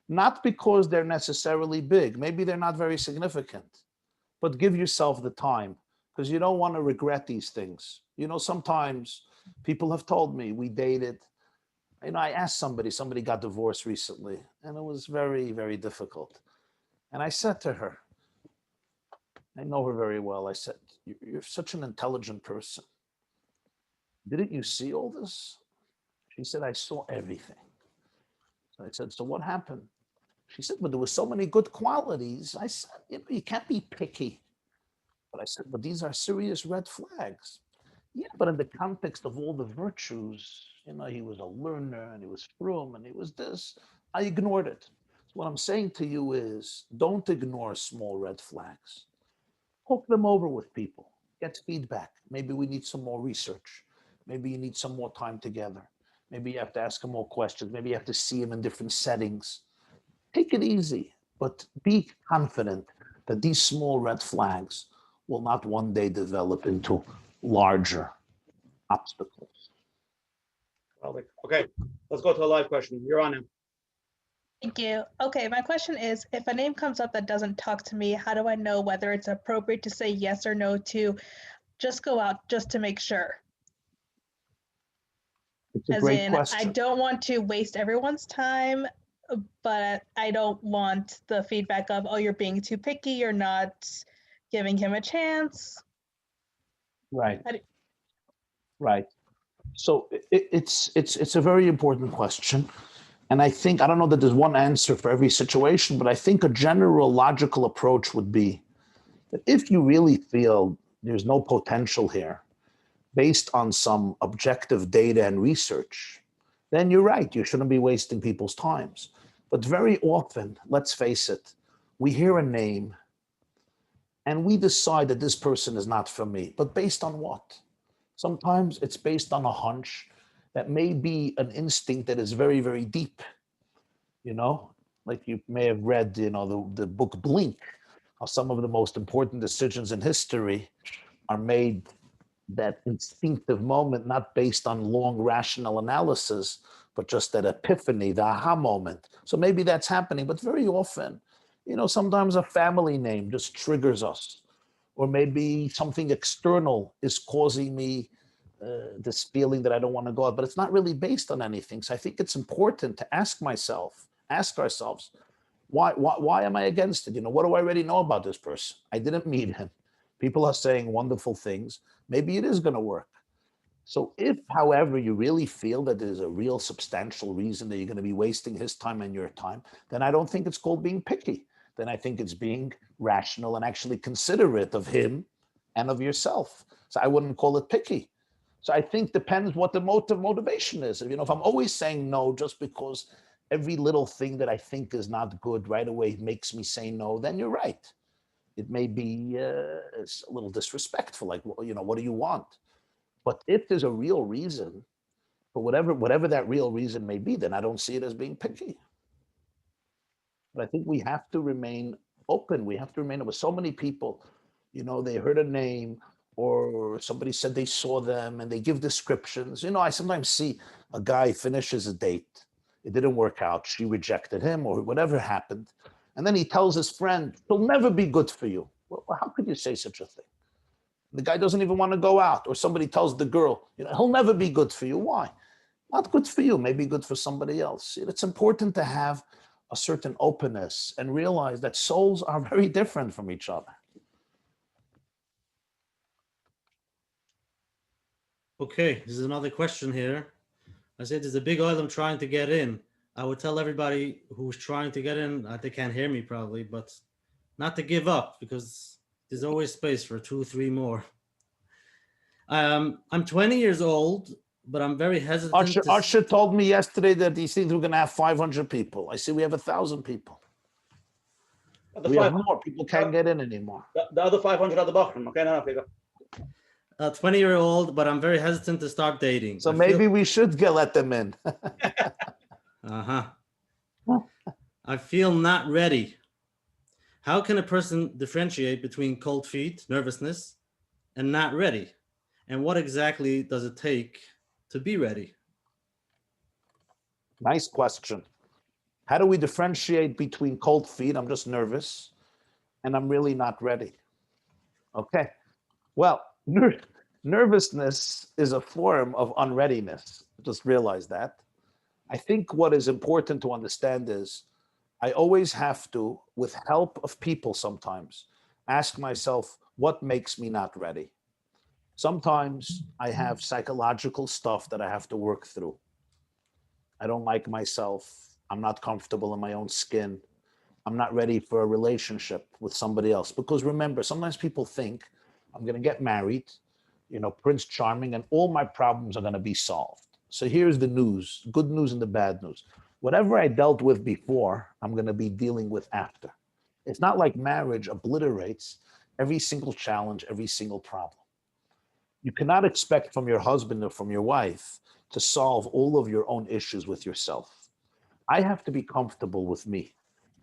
Not because they're necessarily big, maybe they're not very significant, but give yourself the time, because you don't want to regret these things. Sometimes people have told me, we dated. I asked somebody got divorced recently, and it was very, very difficult. And I said to her, I know her very well. I said, you're such an intelligent person. Didn't you see all this? She said, I saw everything. So I said, so what happened? She said, but there were so many good qualities. I said, you can't be picky. But I said, but these are serious red flags. Yeah, but in the context of all the virtues, he was a learner and he was frum and he was this. I ignored it. So what I'm saying to you is don't ignore small red flags. Talk them over with people. Get feedback. Maybe we need some more research. Maybe you need some more time together. Maybe you have to ask him more questions. Maybe you have to see him in different settings. Take it easy, but be confident that these small red flags will not one day develop into larger obstacles. Okay, let's go to a live question. You're on now. Thank you. Okay, my question is, if a name comes up that doesn't talk to me, how do I know whether it's appropriate to say yes or no to just go out just to make sure? It's a As great in, question. I don't want to waste everyone's time, but I don't want the feedback of, oh, you're being too picky, you're not giving him a chance. Right. I d- Right. So it's a very important question. And I think, I don't know that there's one answer for every situation, but I think a general logical approach would be that if you really feel there's no potential here, based on some objective data and research, then you're right. You shouldn't be wasting people's times. But very often, let's face it, we hear a name and we decide that this person is not for me. But based on what? Sometimes it's based on a hunch that may be an instinct that is very, very deep. Like you may have read, the book Blink, how some of the most important decisions in history are made that instinctive moment, not based on long rational analysis, but just that epiphany, the aha moment. So maybe that's happening, but very often, sometimes a family name just triggers us, or maybe something external is causing me this feeling that I don't want to go out, but it's not really based on anything. So I think it's important to ask ourselves, why am I against it? What do I already know about this person? I didn't meet him. People are saying wonderful things. Maybe it is going to work. So if, however, you really feel that there's a real substantial reason that you're going to be wasting his time and your time, then I don't think it's called being picky. Then I think it's being rational and actually considerate of him and of yourself. So I wouldn't call it picky. So I think depends what the motivation is. If I'm always saying no just because every little thing that I think is not good right away makes me say no, then you're right. It may be it's a little disrespectful, like, what do you want? But if there's a real reason for whatever that real reason may be, then I don't see it as being picky. But I think we have to remain open. We have to remain with so many people, they heard a name or somebody said they saw them and they give descriptions. I sometimes see a guy finishes a date. It didn't work out. She rejected him or whatever happened. And then he tells his friend, he'll never be good for you. Well, how could you say such a thing? The guy doesn't even want to go out. Or somebody tells the girl, he'll never be good for you. Why? Not good for you, maybe good for somebody else. It's important to have a certain openness and realize that souls are very different from each other. Okay, this is another question here. I said there's a big oil I'm trying to get in. I would tell everybody who's trying to get in, they can't hear me probably, but not to give up because there's always space for 2, 3 more. I'm 20 years old, but I'm very hesitant. Usher told me yesterday that he thinks we're going to have 500 people. I see we have 1,000 people. We have more. People can't get in anymore. The other 500 at the bottom. Okay, no, go. 20-year-old, but I'm very hesitant to start dating. So maybe we should let them in. I feel not ready. How can a person differentiate between cold feet, nervousness, and not ready? And what exactly does it take to be ready? Nice question. How do we differentiate between cold feet, I'm just nervous, and I'm really not ready? Okay. Well, nervousness is a form of unreadiness. Just realize that. I think what is important to understand is I always have to, with help of people sometimes, ask myself, what makes me not ready? Sometimes I have psychological stuff that I have to work through. I don't like myself. I'm not comfortable in my own skin. I'm not ready for a relationship with somebody else. Because remember, sometimes people think I'm going to get married Prince Charming, and all my problems are going to be solved. So here's the news, good news and the bad news. Whatever I dealt with before, I'm going to be dealing with after. It's not like marriage obliterates every single challenge, every single problem. You cannot expect from your husband or from your wife to solve all of your own issues with yourself. I have to be comfortable with me.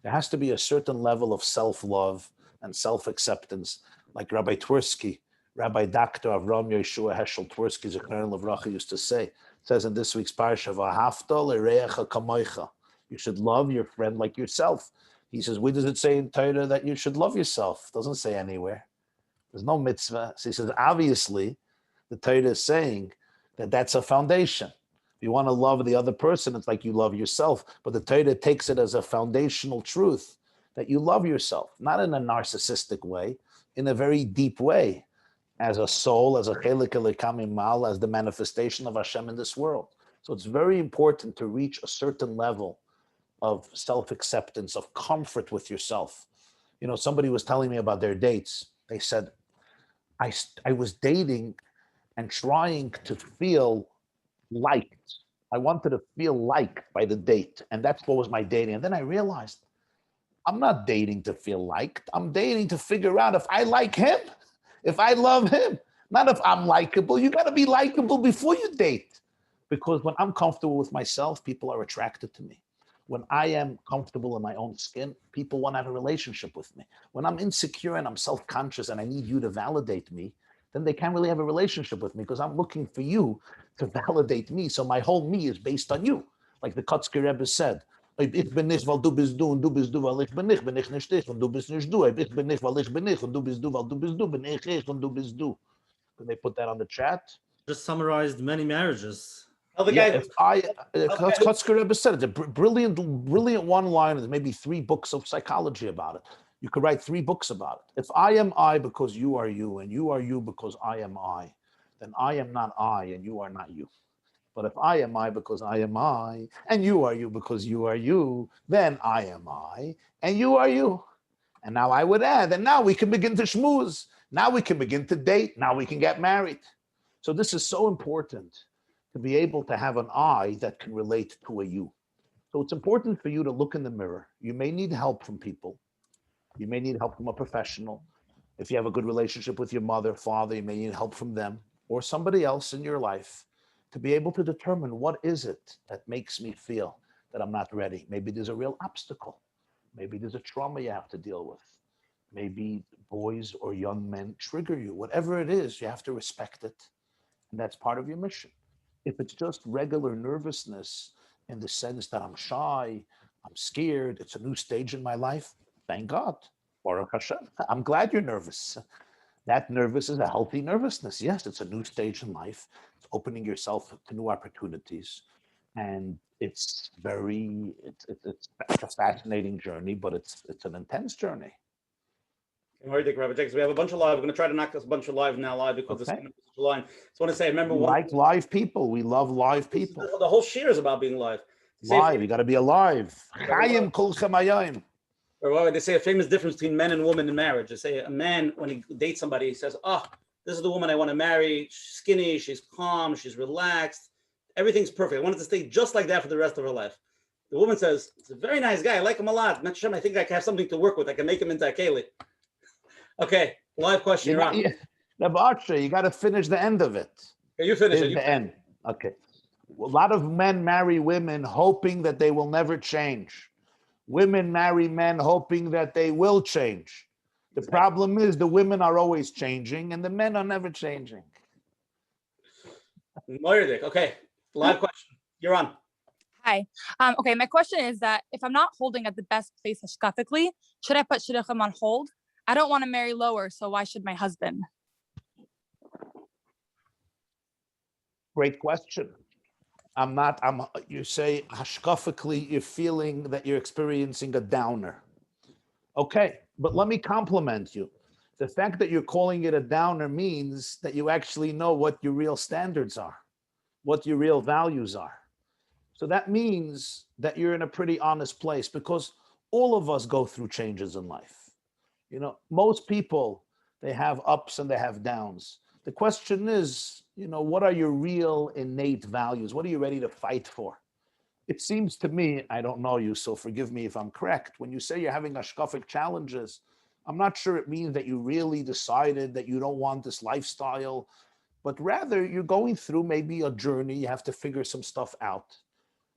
There has to be a certain level of self-love and self-acceptance, like Rabbi Twersky, Rabbi Dr. Avram Yeshua Heschel Twersky, Zechron Levracha, used to say. It says in this week's parsha, "V'ahavta l'reacha kamoicha." You should love your friend like yourself. He says, where does it say in Torah that you should love yourself? It doesn't say anywhere. There's no mitzvah. So he says, obviously, the Torah is saying that that's a foundation. If you want to love the other person, it's like you love yourself. But the Torah takes it as a foundational truth that you love yourself, not in a narcissistic way, in a very deep way, as a soul, as a chelik elikam imal, as the manifestation of Hashem in this world. So it's very important to reach a certain level of self-acceptance, of comfort with yourself. Somebody was telling me about their dates. They said, I was dating and trying to feel liked. I wanted to feel liked by the date. And that's what was my dating. And then I realized I'm not dating to feel liked. I'm dating to figure out if I like him, if I love him, not if I'm likable. You got to be likable before you date. Because when I'm comfortable with myself, people are attracted to me. When I am comfortable in my own skin, people want to have a relationship with me. When I'm insecure and I'm self-conscious and I need you to validate me, then they can't really have a relationship with me because I'm looking for you to validate me. So my whole me is based on you. Like the Kotzker Rebbe said, ich bin nicht, weil du bist du, und du bist du, weil ich bin nicht ich, und du bist nicht du. Ich bin nicht, weil ich bin ich, und du bist du, weil du bist du, bin ich, und du bist du. Can they put that on the chat? Just summarized many marriages. Kotzker Rebbe said it's a brilliant one line. There's maybe 3 books of psychology about it. You could write 3 books about it. If I am I because you are you, and you are you because I am I, then I am not I, and you are not you. But if I am I because I am I, and you are you because you are you, then I am I, and you are you. And now I would add, and now we can begin to schmooze. Now we can begin to date. Now we can get married. So this is so important to be able to have an I that can relate to a you. So it's important for you to look in the mirror. You may need help from people. You may need help from a professional. If you have a good relationship with your mother, father, you may need help from them or somebody else in your life to be able to determine what is it that makes me feel that I'm not ready. Maybe there's a real obstacle. Maybe there's a trauma you have to deal with. Maybe boys or young men trigger you. Whatever it is, you have to respect it. And that's part of your mission. If it's just regular nervousness in the sense that I'm shy, I'm scared, it's a new stage in my life, thank God. Baruch Hashem. I'm glad you're nervous. That nervous is a healthy nervousness. Yes, it's a new stage in life. It's opening yourself to new opportunities. And it's a fascinating journey, but it's an intense journey. Rabbi Jacobson, we have a bunch of live. We're going to try to knock this bunch of live now live because this is a line. So I want to say, remember, live people. We love live people. The whole shir is about being live. Live, you got to be alive. Or they say a famous difference between men and women in marriage. They say a man, when he dates somebody, he says, this is the woman I want to marry. She's skinny, she's calm, she's relaxed. Everything's perfect. I want it to stay just like that for the rest of her life. The woman says, it's a very nice guy. I like him a lot. Menachem, I think I can have something to work with. I can make him into a keli. Okay, live question. You're on. Rabbi Archer, you got to finish the end of it. Okay, you finish it. The end. Okay. A lot of men marry women hoping that they will never change. Women marry men hoping that they will change. The problem is the women are always changing and the men are never changing. Okay, live question. You're on. Hi. Okay, my question is that if I'm not holding at the best place hashkafically, should I put shidduchim on hold? I don't want to marry lower, so why should my husband? Great question. You say hashkafically, you're feeling that you're experiencing a downer. Okay, but let me compliment you. The fact that you're calling it a downer means that you actually know what your real standards are, what your real values are. So that means that you're in a pretty honest place because all of us go through changes in life. Most people, they have ups and they have downs. The question is, what are your real innate values? What are you ready to fight for? It seems to me, I don't know you, so forgive me if I'm correct. When you say you're having hashkafic challenges, I'm not sure it means that you really decided that you don't want this lifestyle, but rather you're going through maybe a journey. You have to figure some stuff out.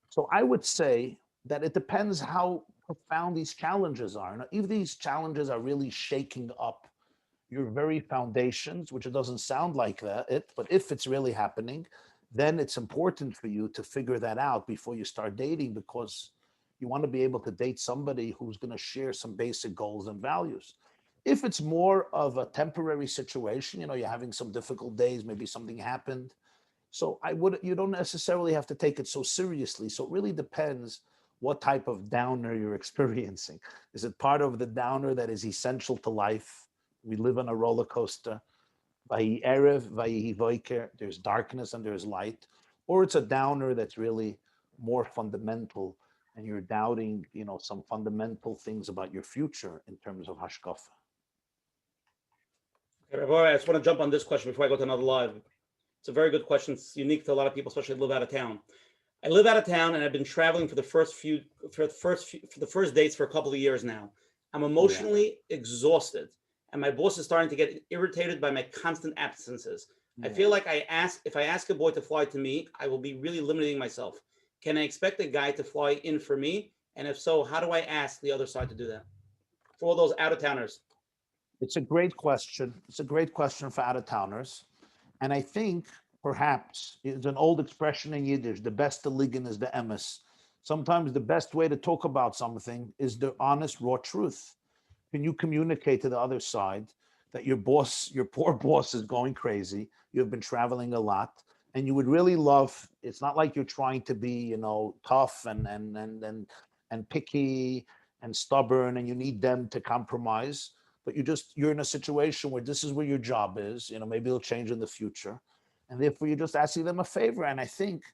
So I would say that it depends how profound these challenges are. Now, if these challenges are really shaking up your very foundations, which it doesn't sound like but if it's really happening, then it's important for you to figure that out before you start dating, because you want to be able to date somebody who's going to share some basic goals and values. If it's more of a temporary situation, you're having some difficult days, maybe something happened. So you don't necessarily have to take it so seriously. So it really depends what type of downer you're experiencing. Is it part of the downer that is essential to life? We live on a roller coaster. Vayi erev, vayi voiker. There's darkness and there's light. Or it's a downer that's really more fundamental, and you're doubting, some fundamental things about your future in terms of hashkafa. Okay, Rabbi, I just want to jump on this question before I go to another live. It's a very good question. It's unique to a lot of people, especially who live out of town. I live out of town, and I've been traveling for the first dates for a couple of years now. I'm emotionally exhausted, and my boss is starting to get irritated by my constant absences. I feel like if I ask a boy to fly to me, I will be really limiting myself. Can I expect a guy to fly in for me? And if so, how do I ask the other side to do that? For all those out-of-towners. It's a great question. It's a great question for out-of-towners. And I think perhaps it's an old expression in Yiddish, the best ligan is the emes. Sometimes the best way to talk about something is the honest, raw truth. Can you communicate to the other side that your poor boss is going crazy, you've been traveling a lot, and you would really love, it's not like you're trying to be, tough and picky and stubborn, and you need them to compromise, but you're in a situation where this is where your job is, maybe it'll change in the future. And therefore you're just asking them a favor. And I think,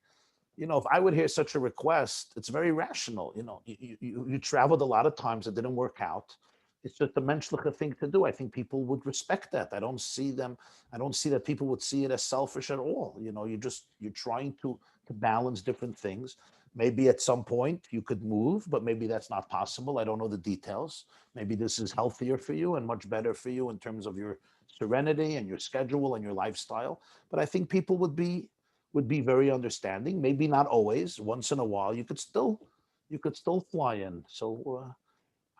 if I would hear such a request, it's very rational. You traveled a lot of times, it didn't work out. It's just a menschliche thing to do. I think people would respect that. I don't see that people would see it as selfish at all. You're trying to balance different things. Maybe at some point you could move, but maybe that's not possible. I don't know the details. Maybe this is healthier for you and much better for you in terms of your serenity and your schedule and your lifestyle. But I think people would be very understanding. Maybe not always. Once in a while, you could still fly in. So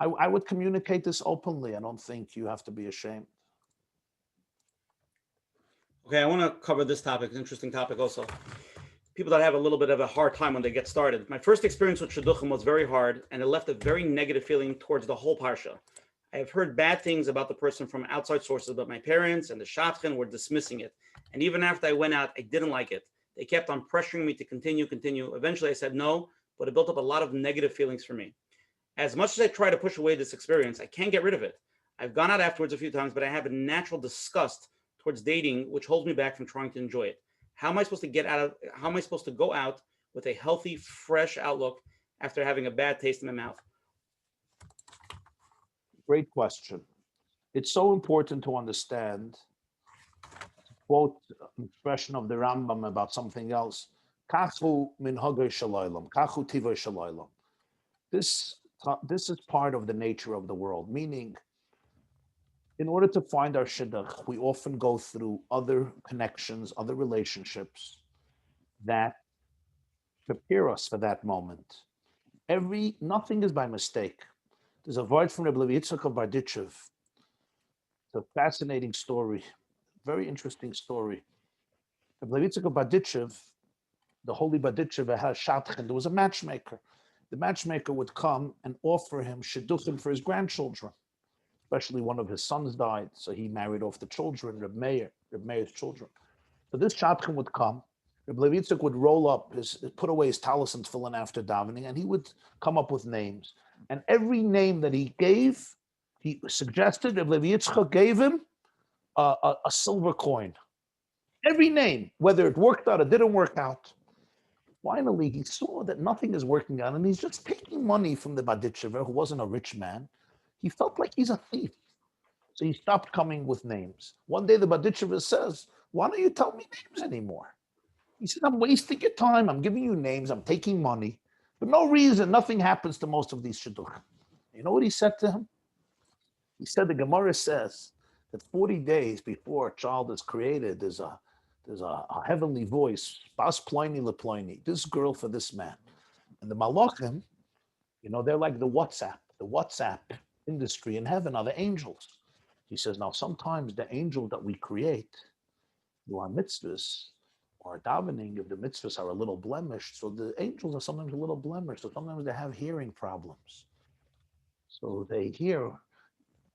I would communicate this openly. I don't think you have to be ashamed. Okay, I want to cover this topic. It's an interesting topic also. People that have a little bit of a hard time when they get started. My first experience with shidduchim was very hard, and it left a very negative feeling towards the whole parsha. I have heard bad things about the person from outside sources, but my parents and the shadchan were dismissing it. And even after I went out, I didn't like it. They kept on pressuring me to continue. Eventually I said no, but it built up a lot of negative feelings for me. As much as I try to push away this experience, I can't get rid of it. I've gone out afterwards a few times, but I have a natural disgust towards dating, which holds me back from trying to enjoy it. How am I supposed to go out with a healthy, fresh outlook after having a bad taste in my mouth? Great question. It's so important to understand, to quote an expression of the Rambam about something else, kachu minhagei shalaylam, kachu tivei shalaylam. This is part of the nature of the world, meaning in order to find our shidduch, we often go through other connections, other relationships that prepare us for that moment. Nothing is by mistake. There's a word from Rabbi YY Jacobson of Barditchev. It's a fascinating story, very interesting story. Rabbi YY Jacobson of Barditchev, the holy Barditchev, had a shadchan. There was a matchmaker. The matchmaker would come and offer him shiduchim for his grandchildren. Especially one of his sons died, so he married off the children, Reb Meir's children. So this shadchan would come, Reb Levi Yitzchak would roll up, put away his talis and tefillin after davening, and he would come up with names. And every name that he gave, he suggested, Reb Levi Yitzchak gave him a silver coin. Every name, whether it worked out or didn't work out. Finally, he saw that nothing is working out, and he's just taking money from the Barditchever, who wasn't a rich man. He felt like he's a thief. So he stopped coming with names. One day the Barditchever says, why don't you tell me names anymore? He said, I'm wasting your time. I'm giving you names. I'm taking money. For no reason, nothing happens to most of these shidduchim. You know what he said to him? He said, the Gemara says that 40 days before a child is created, there's a heavenly voice, Bas Ploini Leploini, this girl for this man. And the Malachim, you know, they're like the WhatsApp industry in heaven are the angels. He says, now sometimes the angel that we create through our mitzvahs or davening, if the mitzvahs are a little blemished, so the angels are sometimes a little blemished, so sometimes they have hearing problems. So they hear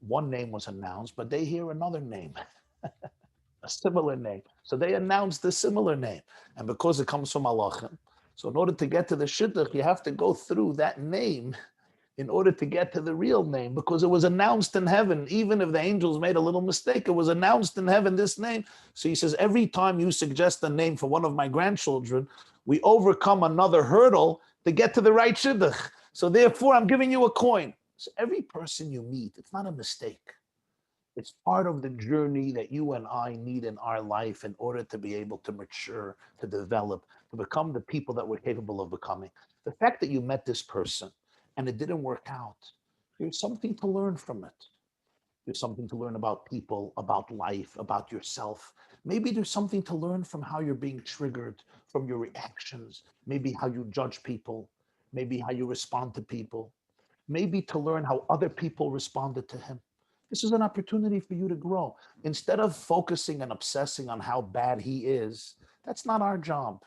one name was announced, but they hear another name, a similar name. So they announce the similar name. And because it comes from Malachim, so in order to get to the shidduch, you have to go through that name in order to get to the real name, because it was announced in heaven. Even if the angels made a little mistake, it was announced in heaven, this name. So he says, every time you suggest a name for one of my grandchildren, we overcome another hurdle to get to the right shidduch. So therefore, I'm giving you a coin. So every person you meet, it's not a mistake. It's part of the journey that you and I need in our life in order to be able to mature, to develop, to become the people that we're capable of becoming. The fact that you met this person and it didn't work out, there's something to learn from it. There's something to learn about people, about life, about yourself. Maybe there's something to learn from how you're being triggered, from your reactions, maybe how you judge people, maybe how you respond to people, maybe to learn how other people responded to him. This is an opportunity for you to grow. Instead of focusing and obsessing on how bad he is, that's not our job.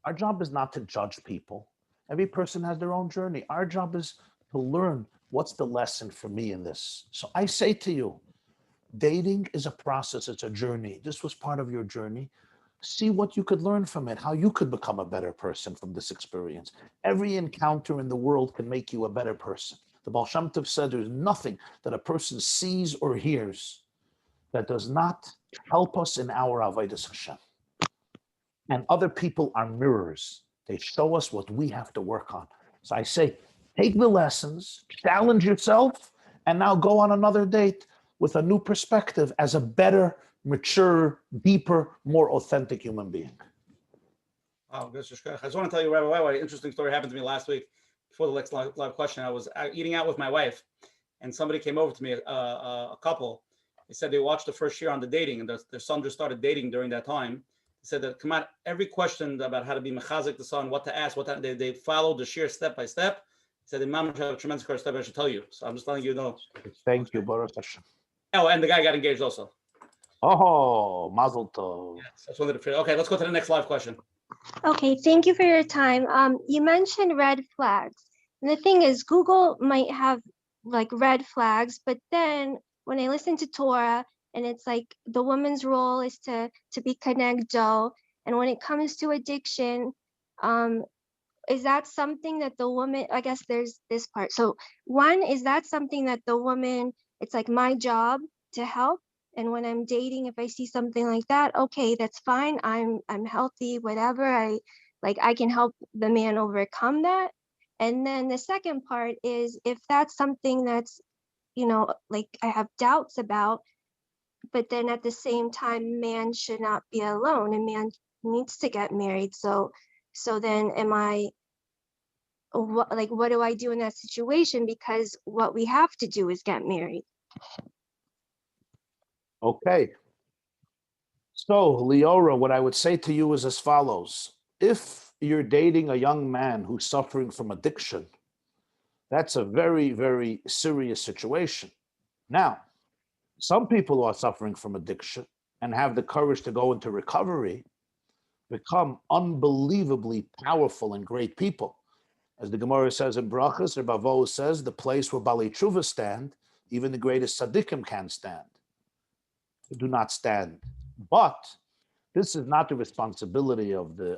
Our job is not to judge people. Every person has their own journey. Our job is to learn what's the lesson for me in this. So I say to you, dating is a process, it's a journey. This was part of your journey. See what you could learn from it, how you could become a better person from this experience. Every encounter in the world can make you a better person. The Baal Shem Tov said there's nothing that a person sees or hears that does not help us in our Avodas Hashem. And other people are mirrors. They show us what we have to work on. So I say, take the lessons, challenge yourself, and now go on another date with a new perspective as a better, mature, deeper, more authentic human being. Oh, I just want to tell you, Rabbi YY, an interesting story happened to me last week. Before the next live question, I was eating out with my wife, and somebody came over to me, a couple. They said they watched the first year on the dating, and their son just started dating during that time. They said that come out every question about how to be mechazik the son, what to ask, they followed the shir step by step. They said the mom have a tremendous course step. I should tell you. So I'm just letting you know. Thank you, Baruch Hashem. Oh, and the guy got engaged also. Oh, Mazel Tov. Yes, I just wanted to. Okay, let's go to the next live question. Okay, thank you for your time. You mentioned red flags. And the thing is, Google might have like red flags, but then when I listen to Torah, and it's like the woman's role is to be connecto, and when it comes to addiction, is that something that the woman, I guess there's this part. So one, is that something that the woman, it's like my job to help? And when I'm dating, if I see something like that, okay, that's fine. I'm healthy, whatever. I can help the man overcome that. And then the second part is if that's something that's, like I have doubts about, but then at the same time, man should not be alone, and man needs to get married. So then what do I do in that situation? Because what we have to do is get married. Okay. So, Leora, what I would say to you is as follows. If you're dating a young man who's suffering from addiction, that's a very, very serious situation. Now, some people who are suffering from addiction and have the courage to go into recovery become unbelievably powerful and great people. As the Gemara says in Brachas, Rabbi YY says, the place where Balei Tshuva stand, even the greatest tzaddikim can't stand. Do not stand. But this is not the responsibility of the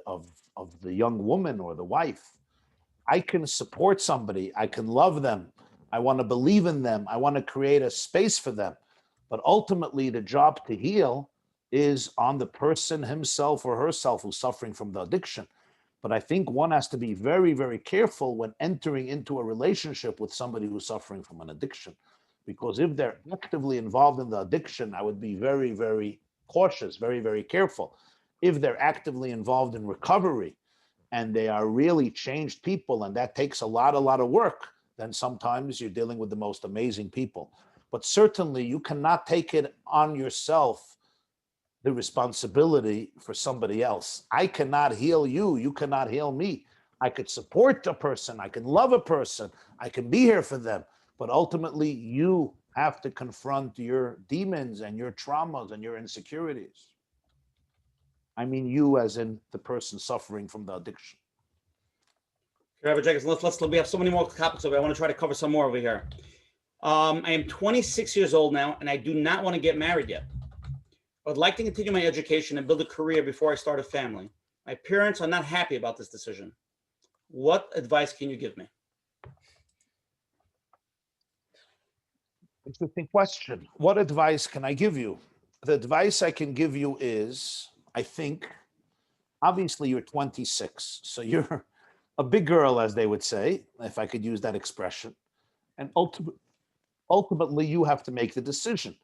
young woman or the wife. I can support somebody. I can love them. I want to believe in them. I want to create a space for them. But ultimately, the job to heal is on the person himself or herself who's suffering from the addiction. But I think one has to be very, very careful when entering into a relationship with somebody who's suffering from an addiction. Because if they're actively involved in the addiction, I would be very, very cautious, very, very careful. If they're actively involved in recovery and they are really changed people, and that takes a lot of work, then sometimes you're dealing with the most amazing people. But certainly you cannot take it on yourself, the responsibility for somebody else. I cannot heal you. You cannot heal me. I could support a person. I can love a person. I can be here for them. But ultimately, you have to confront your demons and your traumas and your insecurities. I mean you as in the person suffering from the addiction. Rabbi Jacobson, we have so many more topics over. I want to try to cover some more over here. I am 26 years old now, and I do not want to get married yet. I would like to continue my education and build a career before I start a family. My parents are not happy about this decision. What advice can you give me? Interesting question. What advice can I give you? The advice I can give you is, I think, obviously you're 26, so you're a big girl, as they would say, if I could use that expression. And ultimately, you have to make the decision.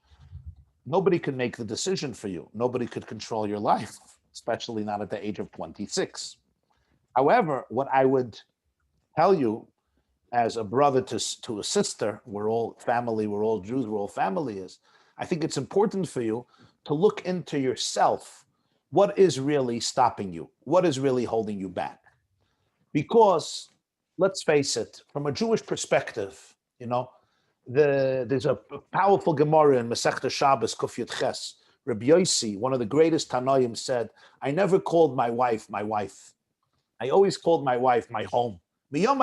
Nobody can make the decision for you. Nobody could control your life, especially not at the age of 26. However, what I would tell you as a brother to a sister, we're all family, we're all Jews, we're all family, is I think it's important for you to look into yourself. What is really stopping you? What is really holding you back? Because let's face it, from a Jewish perspective, you know, there's a powerful Gemara in Masechta Shabbos, Kuf Yud Ches. Rabbi YY, one of the greatest Tanoim, said, I never called my wife my wife. I always called my wife my home. Yeah.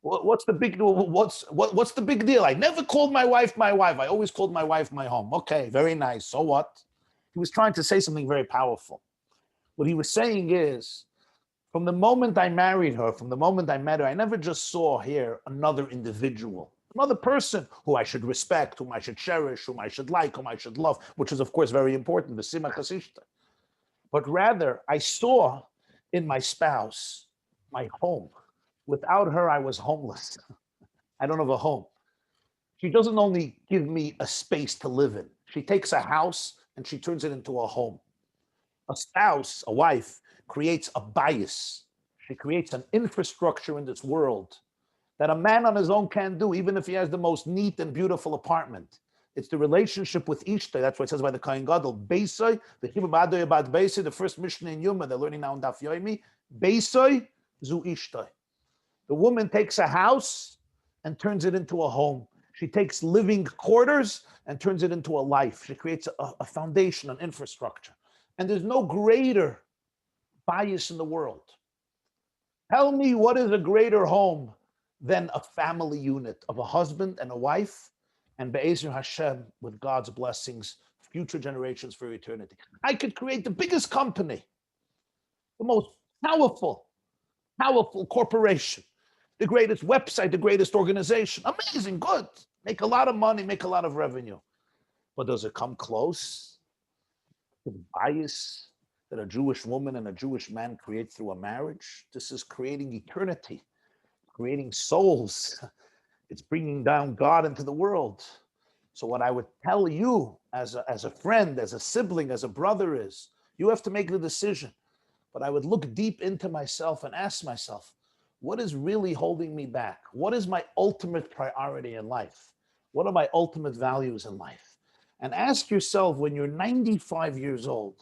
What's the big what's the big deal? I never called my wife my wife. I always called my wife my home. Okay, very nice. So what? He was trying to say something very powerful. What he was saying is, from the moment I married her, from the moment I met her, I never just saw here another individual, another person who I should respect, whom I should cherish, whom I should like, whom I should love, which is, of course, very important, the simachas ishta. But rather, I saw in my spouse my home. Without her, I was homeless. I don't have a home. She doesn't only give me a space to live in. She takes a house and she turns it into a home. A spouse, a wife, creates a bias. She creates an infrastructure in this world that a man on his own can't do, even if he has the most neat and beautiful apartment. It's the relationship with Ishtai. That's what it says by the Kohen Gadol. Beisai, the Hebrew B'adoy Bad Beisai, the first Mishnah in Yuma, they're learning now in Daf Yomi. Beisai zu Ishtai. The woman takes a house and turns it into a home. She takes living quarters and turns it into a life. She creates a foundation, an infrastructure. And there's no greater bias in the world. Tell me what is a greater home than a family unit of a husband and a wife, and Be'ezer Hashem, with God's blessings, future generations for eternity. I could create the biggest company, the most powerful corporation, the greatest website, the greatest organization. Amazing, good. Make a lot of money, make a lot of revenue. But does it come close to the bias that a Jewish woman and a Jewish man create through a marriage? This is creating eternity, creating souls. It's bringing down God into the world. So what I would tell you as a friend, as a sibling, as a brother is, you have to make the decision. But I would look deep into myself and ask myself, what is really holding me back? What is my ultimate priority in life? What are my ultimate values in life? And ask yourself, when you're 95 years old,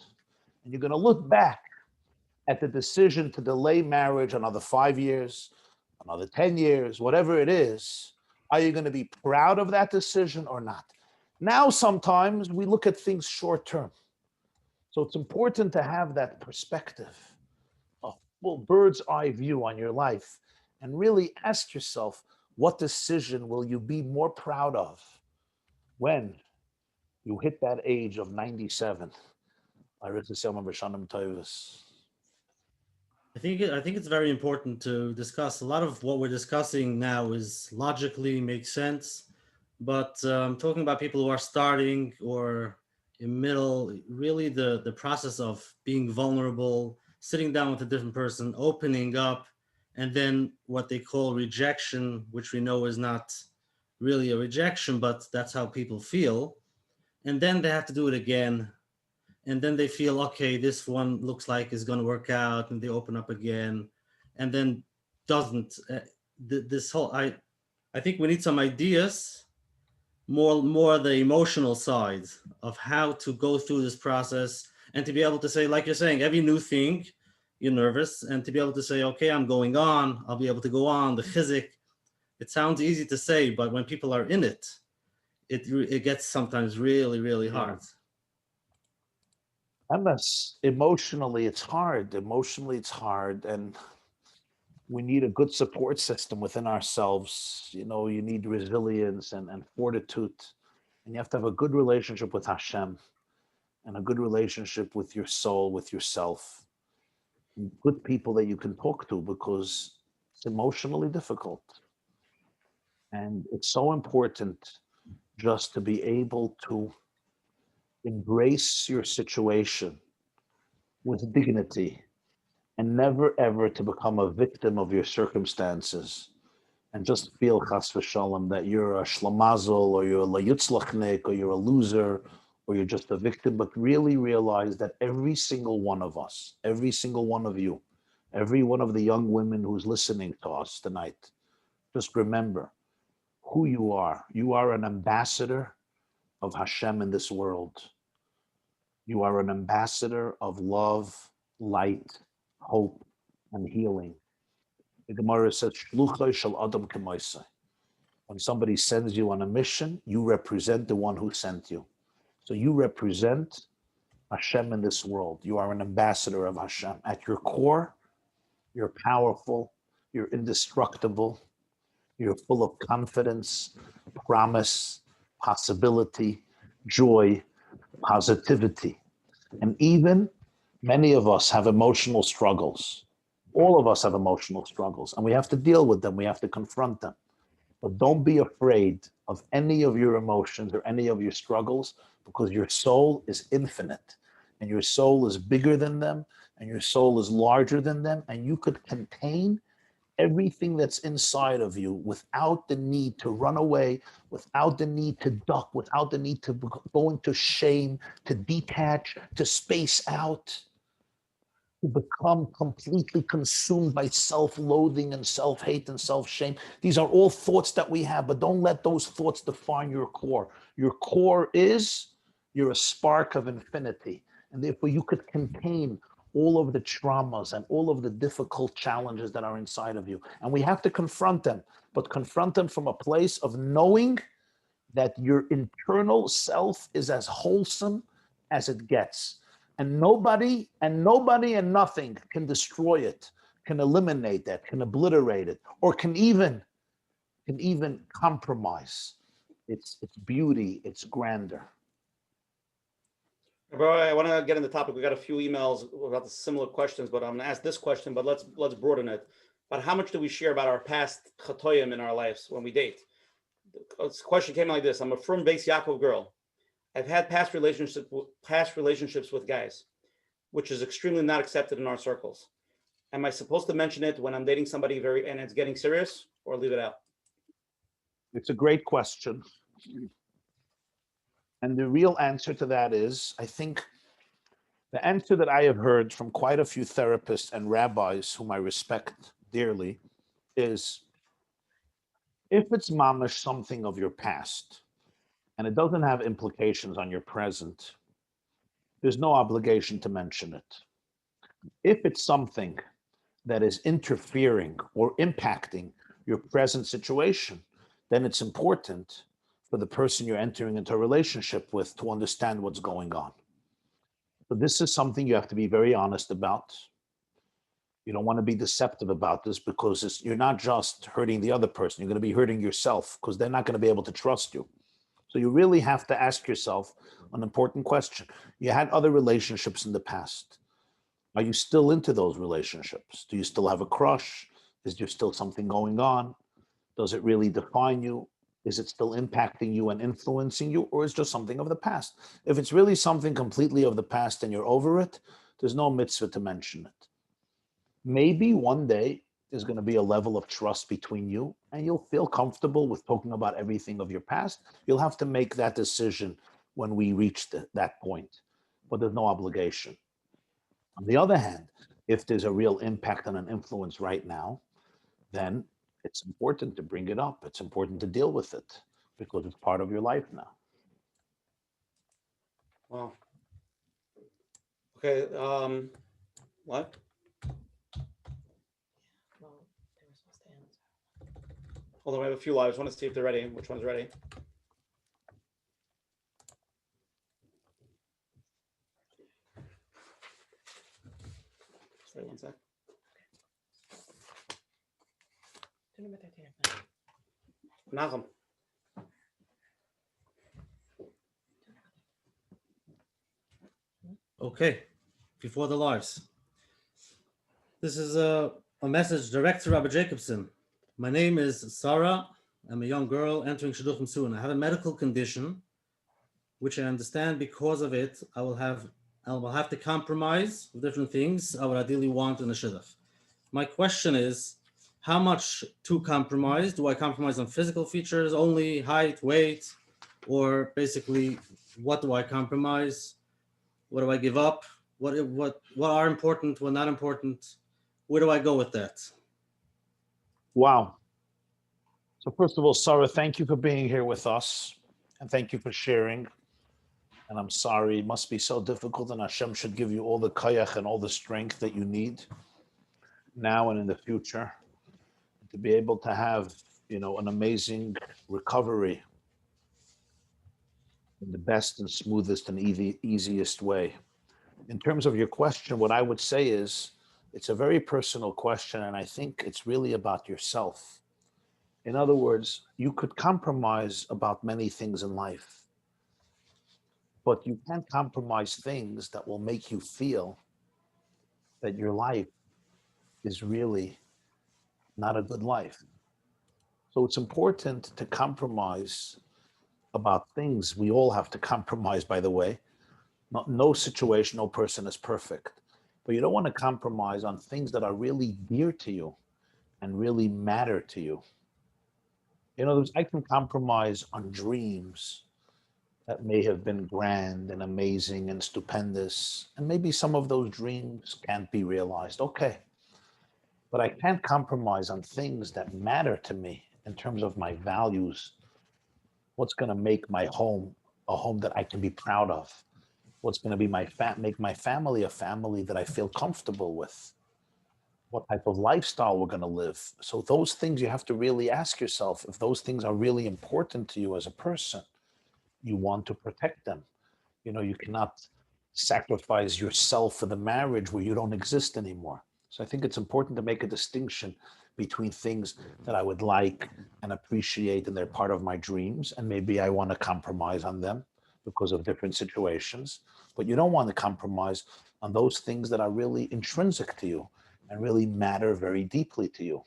and you're going to look back at the decision to delay marriage another 5 years, another 10 years, whatever it is, are you going to be proud of that decision or not? Now, sometimes we look at things short term. So it's important to have that perspective, a full bird's eye view on your life, and really ask yourself, what decision will you be more proud of when you hit that age of 97? I think it's very important to discuss. A lot of what we're discussing now is logically makes sense, but talking about people who are starting or in middle, really the process of being vulnerable, sitting down with a different person, opening up, and then what they call rejection, which we know is not really a rejection, but that's how people feel. and then they have to do it again, and then they feel, okay, this one looks like it's going to work out, and they open up again, and then doesn't. This whole, I think we need some ideas, more the emotional side of how to go through this process, and to be able to say, like you're saying, every new thing, you're nervous, and to be able to say, okay, I'm going on, I'll be able to go on, the chizik. It sounds easy to say, but when people are in it, it gets sometimes really, really hard. MS, emotionally, it's hard. Emotionally, it's hard. And we need a good support system within ourselves. You know, you need resilience and fortitude. And you have to have a good relationship with Hashem and a good relationship with your soul, with yourself. Good people that you can talk to, because it's emotionally difficult. And it's so important just to be able to embrace your situation with dignity and never ever to become a victim of your circumstances and just feel chas v'shalom that you're a shlamazel or you're a layutzlachnik or you're a loser or you're just a victim, but really realize that every single one of us, every single one of you, every one of the young women who's listening to us tonight, just remember who you are. You are an ambassador of Hashem in this world. You are an ambassador of love, light, hope, and healing. The Gemara says, "Shluchai shel Adam k'maisai." When somebody sends you on a mission, you represent the one who sent you. So you represent Hashem in this world. You are an ambassador of Hashem. At your core, you're powerful, you're indestructible, you're full of confidence, promise, possibility, joy, positivity. And even many of us have emotional struggles. All of us have emotional struggles, and we have to deal with them. We have to confront them. But don't be afraid of any of your emotions or any of your struggles, because your soul is infinite, and your soul is bigger than them, and your soul is larger than them, and you could contain everything that's inside of you without the need to run away, without the need to duck, without the need to go into shame, to detach, to space out, to become completely consumed by self-loathing and self-hate and self-shame. These are all thoughts that we have, but don't let those thoughts define your core. Your core is, you're a spark of infinity, and therefore you could contain all of the traumas and all of the difficult challenges that are inside of you. And we have to confront them, but confront them from a place of knowing that your internal self is as wholesome as it gets. And nobody and nothing can destroy it, can eliminate that, can obliterate it, or can even compromise its beauty, its grandeur. Bro, I want to get in the topic. We got a few emails about the similar questions, but I'm going to ask this question, but let's broaden it. But how much do we share about our past chatoyim in our lives when we date? This question came like this. I'm a from Beis Yaakov girl. I've had past relationships with guys, which is extremely not accepted in our circles. Am I supposed to mention it when I'm dating somebody and it's getting serious, or leave it out? It's a great question. And the real answer to that is, I think the answer that I have heard from quite a few therapists and rabbis whom I respect dearly is, if it's mamash something of your past and it doesn't have implications on your present, there's no obligation to mention it. If it's something that is interfering or impacting your present situation, then it's important for the person you're entering into a relationship with to understand what's going on. So this is something you have to be very honest about. You don't want to be deceptive about this, because you're not just hurting the other person, you're going to be hurting yourself, because they're not going to be able to trust you. So you really have to ask yourself an important question. You had other relationships in the past. Are you still into those relationships? Do you still have a crush? Is there still something going on? Does it really define you? Is it still impacting you and influencing you, or is it just something of the past? If it's really something completely of the past and you're over it, there's no mitzvah to mention it. Maybe one day there's going to be a level of trust between you and you'll feel comfortable with talking about everything of your past. You'll have to make that decision when we reach that point, but there's no obligation. On the other hand, if there's a real impact and an influence right now, then it's important to bring it up. It's important to deal with it because it's part of your life now. Wow. Okay. What? Hold on, we have a few lives. I want to see if they're ready. Which one's ready? Sorry, one sec. Menachem. Okay, before the lives. This is a message direct to Rabbi Jacobson. My name is Sarah. I'm a young girl entering Shidduchim soon. I have a medical condition, which I understand because of it, I will have to compromise with different things I would ideally want in a Shidduch. My question is, how much to compromise? Do I compromise on physical features only, height, weight, or basically what do I compromise? What do I give up? What are important, what not important? Where do I go with that? Wow. So first of all, Sarah, thank you for being here with us. And thank you for sharing. And I'm sorry, it must be so difficult, and Hashem should give you all the kayach and all the strength that you need now and in the future to be able to have, an amazing recovery in the best and smoothest and easiest way. In terms of your question, what I would say is it's a very personal question, and I think it's really about yourself. In other words, you could compromise about many things in life, but you can't compromise things that will make you feel that your life is really not a good life. So it's important to compromise about things. We all have to compromise, by the way. No situation, no person is perfect. But you don't want to compromise on things that are really dear to you and really matter to you. In other words, I can compromise on dreams that may have been grand and amazing and stupendous. And maybe some of those dreams can't be realized. Okay. But I can't compromise on things that matter to me in terms of my values. What's going to make my home a home that I can be proud of? What's going to be make my family a family that I feel comfortable with? What type of lifestyle we're going to live? So those things you have to really ask yourself, if those things are really important to you as a person, you want to protect them. You cannot sacrifice yourself for the marriage where you don't exist anymore. So I think it's important to make a distinction between things that I would like and appreciate and they're part of my dreams, and maybe I want to compromise on them because of different situations. But you don't want to compromise on those things that are really intrinsic to you and really matter very deeply to you.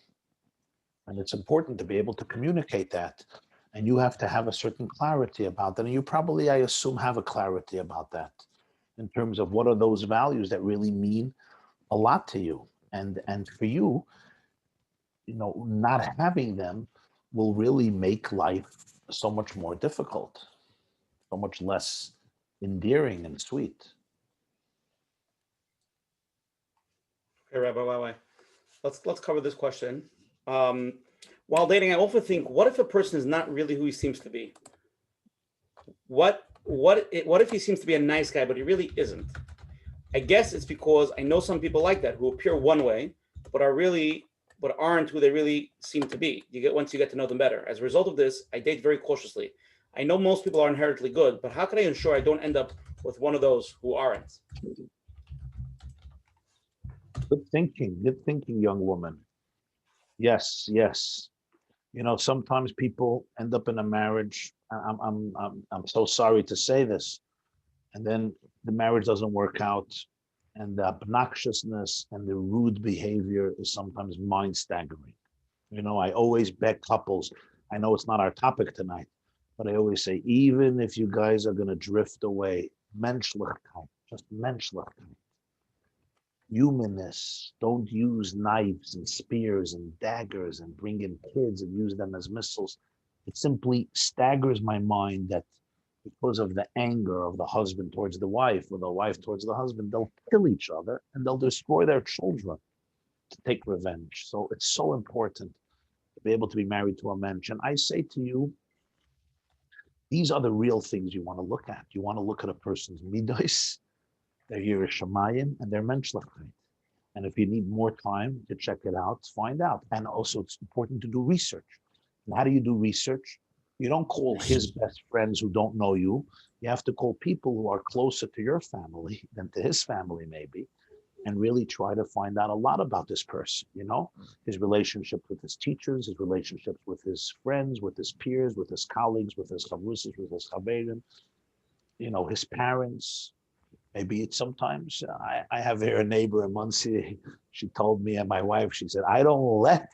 And it's important to be able to communicate that. And you have to have a certain clarity about that. And you probably, I assume, have a clarity about that in terms of what are those values that really mean a lot to you. And for you, not having them will really make life so much more difficult, so much less endearing and sweet. Okay, Rabbi YY. Let's cover this question. While dating, I often think, what if a person is not really who he seems to be? What if he seems to be a nice guy, but he really isn't? I guess it's because I know some people like that who appear one way, but aren't who they really seem to be. Once you get to know them better. As a result of this, I date very cautiously. I know most people are inherently good, but how can I ensure I don't end up with one of those who aren't? Good thinking, young woman. Yes. Sometimes people end up in a marriage. I'm so sorry to say this, and then the marriage doesn't work out, and the obnoxiousness and the rude behavior is sometimes mind-staggering. I always beg couples. I know it's not our topic tonight, but I always say, even if you guys are going to drift away, Menschlichkeit, just Menschlichkeit. Humanness. Don't use knives and spears and daggers and bring in kids and use them as missiles. It simply staggers my mind that because of the anger of the husband towards the wife or the wife towards the husband, they'll kill each other and they'll destroy their children to take revenge. So it's so important to be able to be married to a mensch. And I say to you, these are the real things you want to look at. You want to look at a person's midos, their yiras shamayim, and their menschlichkeit. And if you need more time to check it out, find out. And also it's important to do research. And how do you do research? You don't call his best friends who don't know you. You have to call people who are closer to your family than to his family, maybe, and really try to find out a lot about this person, you know, his relationships with his teachers, his relationships with his friends, with his peers, with his colleagues, with his chavrusas, with his chaverim, you know, his parents. Maybe it's sometimes, I have here a neighbor in Muncie, she told me and my wife, she said, I don't let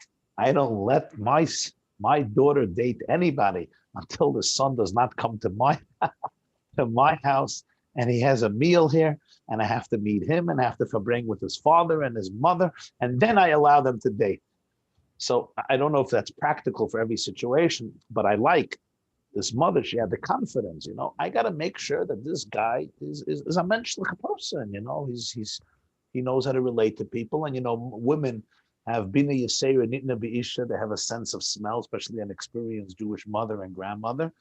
my daughter date anybody until the son does not come to my house and he has a meal here and I have to meet him and I have to verbring with his father and his mother, and then I allow them to date. So I don't know if that's practical for every situation, but I like this mother, she had the confidence, you know, I got to make sure that this guy is a menschlich person, you know, he knows how to relate to people. And, you know, women have bina yisera nitna be'isha, they have a sense of smell, especially an experienced Jewish mother and grandmother.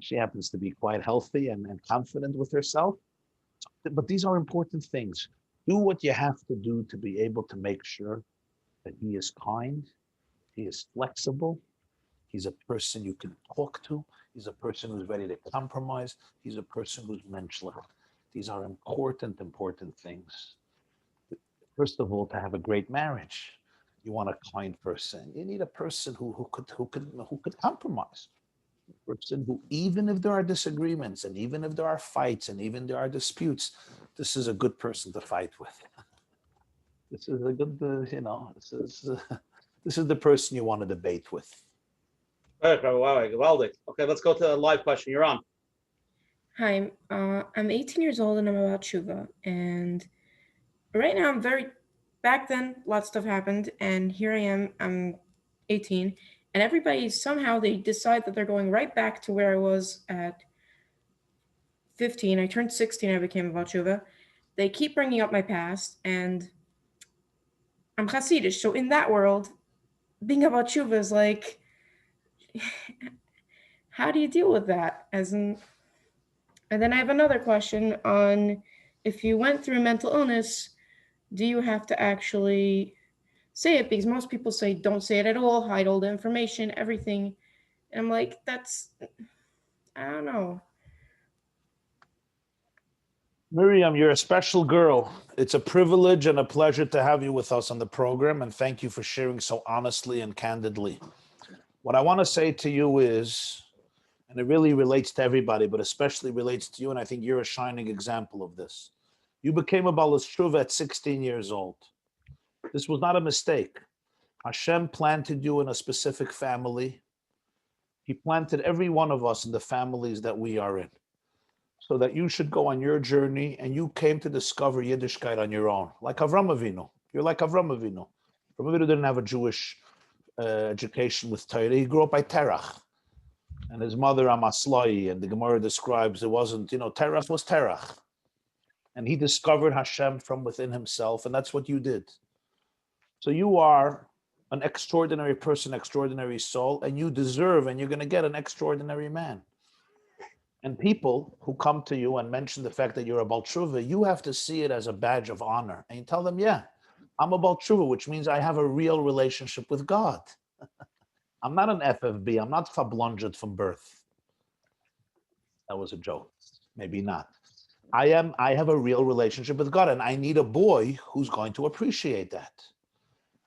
She happens to be quite healthy and confident with herself. But these are important things. Do what you have to do to be able to make sure that he is kind, he is flexible, he's a person you can talk to, he's a person who's ready to compromise, he's a person who's menschlich. These are important things. First of all, to have a great marriage, you want a kind person. You need a person who could compromise. A person who, even if there are disagreements and even if there are fights and even there are disputes, this is a good person to fight with. This is a good, this is the person you want to debate with. Right, Rabbi YY, gewaldig. Okay, let's go to the live question. You're on. Hi, I'm 18 years old and I'm about tshuva. And right now back then, lots of stuff happened. And here I am, I'm 18. And everybody, somehow they decide that they're going right back to where I was at 15. I turned 16, I became about tshuva. They keep bringing up my past and I'm Hasidish. So in that world, being about tshuva is like, how do you deal with that? And then I have another question on if you went through mental illness, do you have to actually say it? Because most people say don't say it at all, hide all the information, everything. And I'm like, I don't know. Miriam, you're a special girl. It's a privilege and a pleasure to have you with us on the program, and thank you for sharing so honestly and candidly. What I want to say to you is, and it really relates to everybody, but especially relates to you, and I think you're a shining example of this. You became a Balas Tshuva at 16 years old. This was not a mistake. Hashem planted you in a specific family. He planted every one of us in the families that we are in, so that you should go on your journey, and you came to discover Yiddishkeit on your own, like Avram Avinu. You're like Avram Avinu. Avram Avinu didn't have a Jewish education with Torah. He grew up by Terach. And his mother Amaslai, and the Gemara describes it wasn't, Terach was Terach. And he discovered Hashem from within himself, and that's what you did. So you are an extraordinary person, extraordinary soul, and you deserve, and you're going to get an extraordinary man. And people who come to you and mention the fact that you're a Baal Tshuva, you have to see it as a badge of honor. And you tell them, yeah, I'm a Baal Tshuva, which means I have a real relationship with God. I'm not an FFB. I'm not fablonget from birth. That was a joke. Maybe not. I have a real relationship with God, and I need a boy who's going to appreciate that.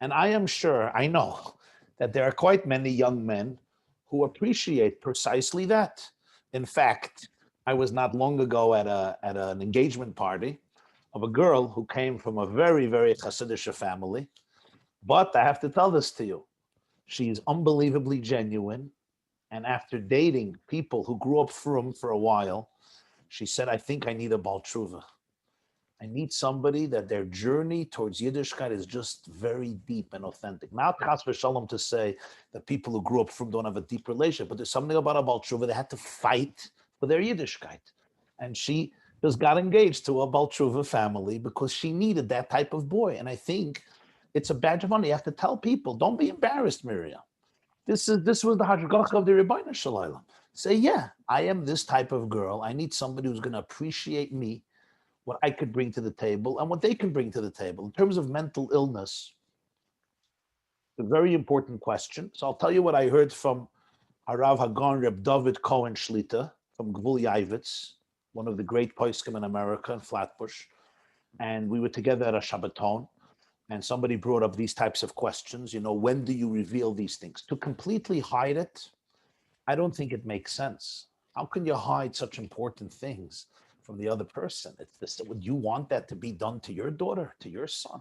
And I am sure, I know, that there are quite many young men who appreciate precisely that. In fact, I was not long ago at an engagement party of a girl who came from a very, very Hasidic family. But I have to tell this to you. She is unbelievably genuine. And after dating people who grew up from for a while, she said, I think I need a Baal Tshuva. I need somebody that their journey towards Yiddishkeit is just very deep and authentic. Not chas v'shalom to say that people who grew up from don't have a deep relationship, but there's something about a Baal Tshuva. They had to fight with their Yiddishkeit. And she just got engaged to a Baltruva family because she needed that type of boy. And I think it's a badge of honor. You have to tell people, don't be embarrassed, Miriam. This was the hashgacha of the Rebbeinu Shalom. Say, yeah, I am this type of girl. I need somebody who's going to appreciate me, what I could bring to the table, and what they can bring to the table. In terms of mental illness, a very important question. So I'll tell you what I heard from Harav Hagon Reb David Cohen Shlita from Gvul Yavitz, one of the great poskim in America in Flatbush. And we were together at a Shabbaton, and somebody brought up these types of questions. When do you reveal these things? To completely hide it, I don't think it makes sense. How can you hide such important things from the other person? Would you want that to be done to your daughter, to your son?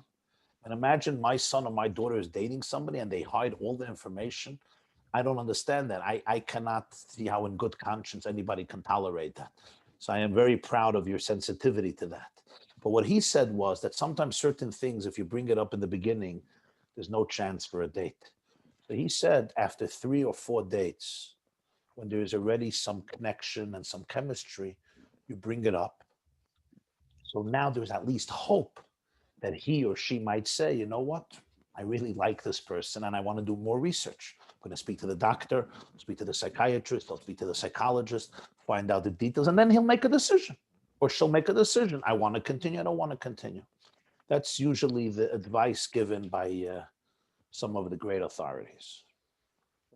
And imagine my son or my daughter is dating somebody and they hide all the information. I don't understand that. I cannot see how in good conscience anybody can tolerate that. So I am very proud of your sensitivity to that. But what he said was that sometimes certain things, if you bring it up in the beginning, there's no chance for a date. So he said after 3 or 4 dates, when there is already some connection and some chemistry, you bring it up. So now there's at least hope that he or she might say, you know what? I really like this person and I want to do more research. I'm going to speak to the doctor, speak to the psychiatrist, I'll speak to the psychologist, find out the details, and then he'll make a decision. Or she'll make a decision. I want to continue, I don't want to continue. That's usually the advice given by some of the great authorities.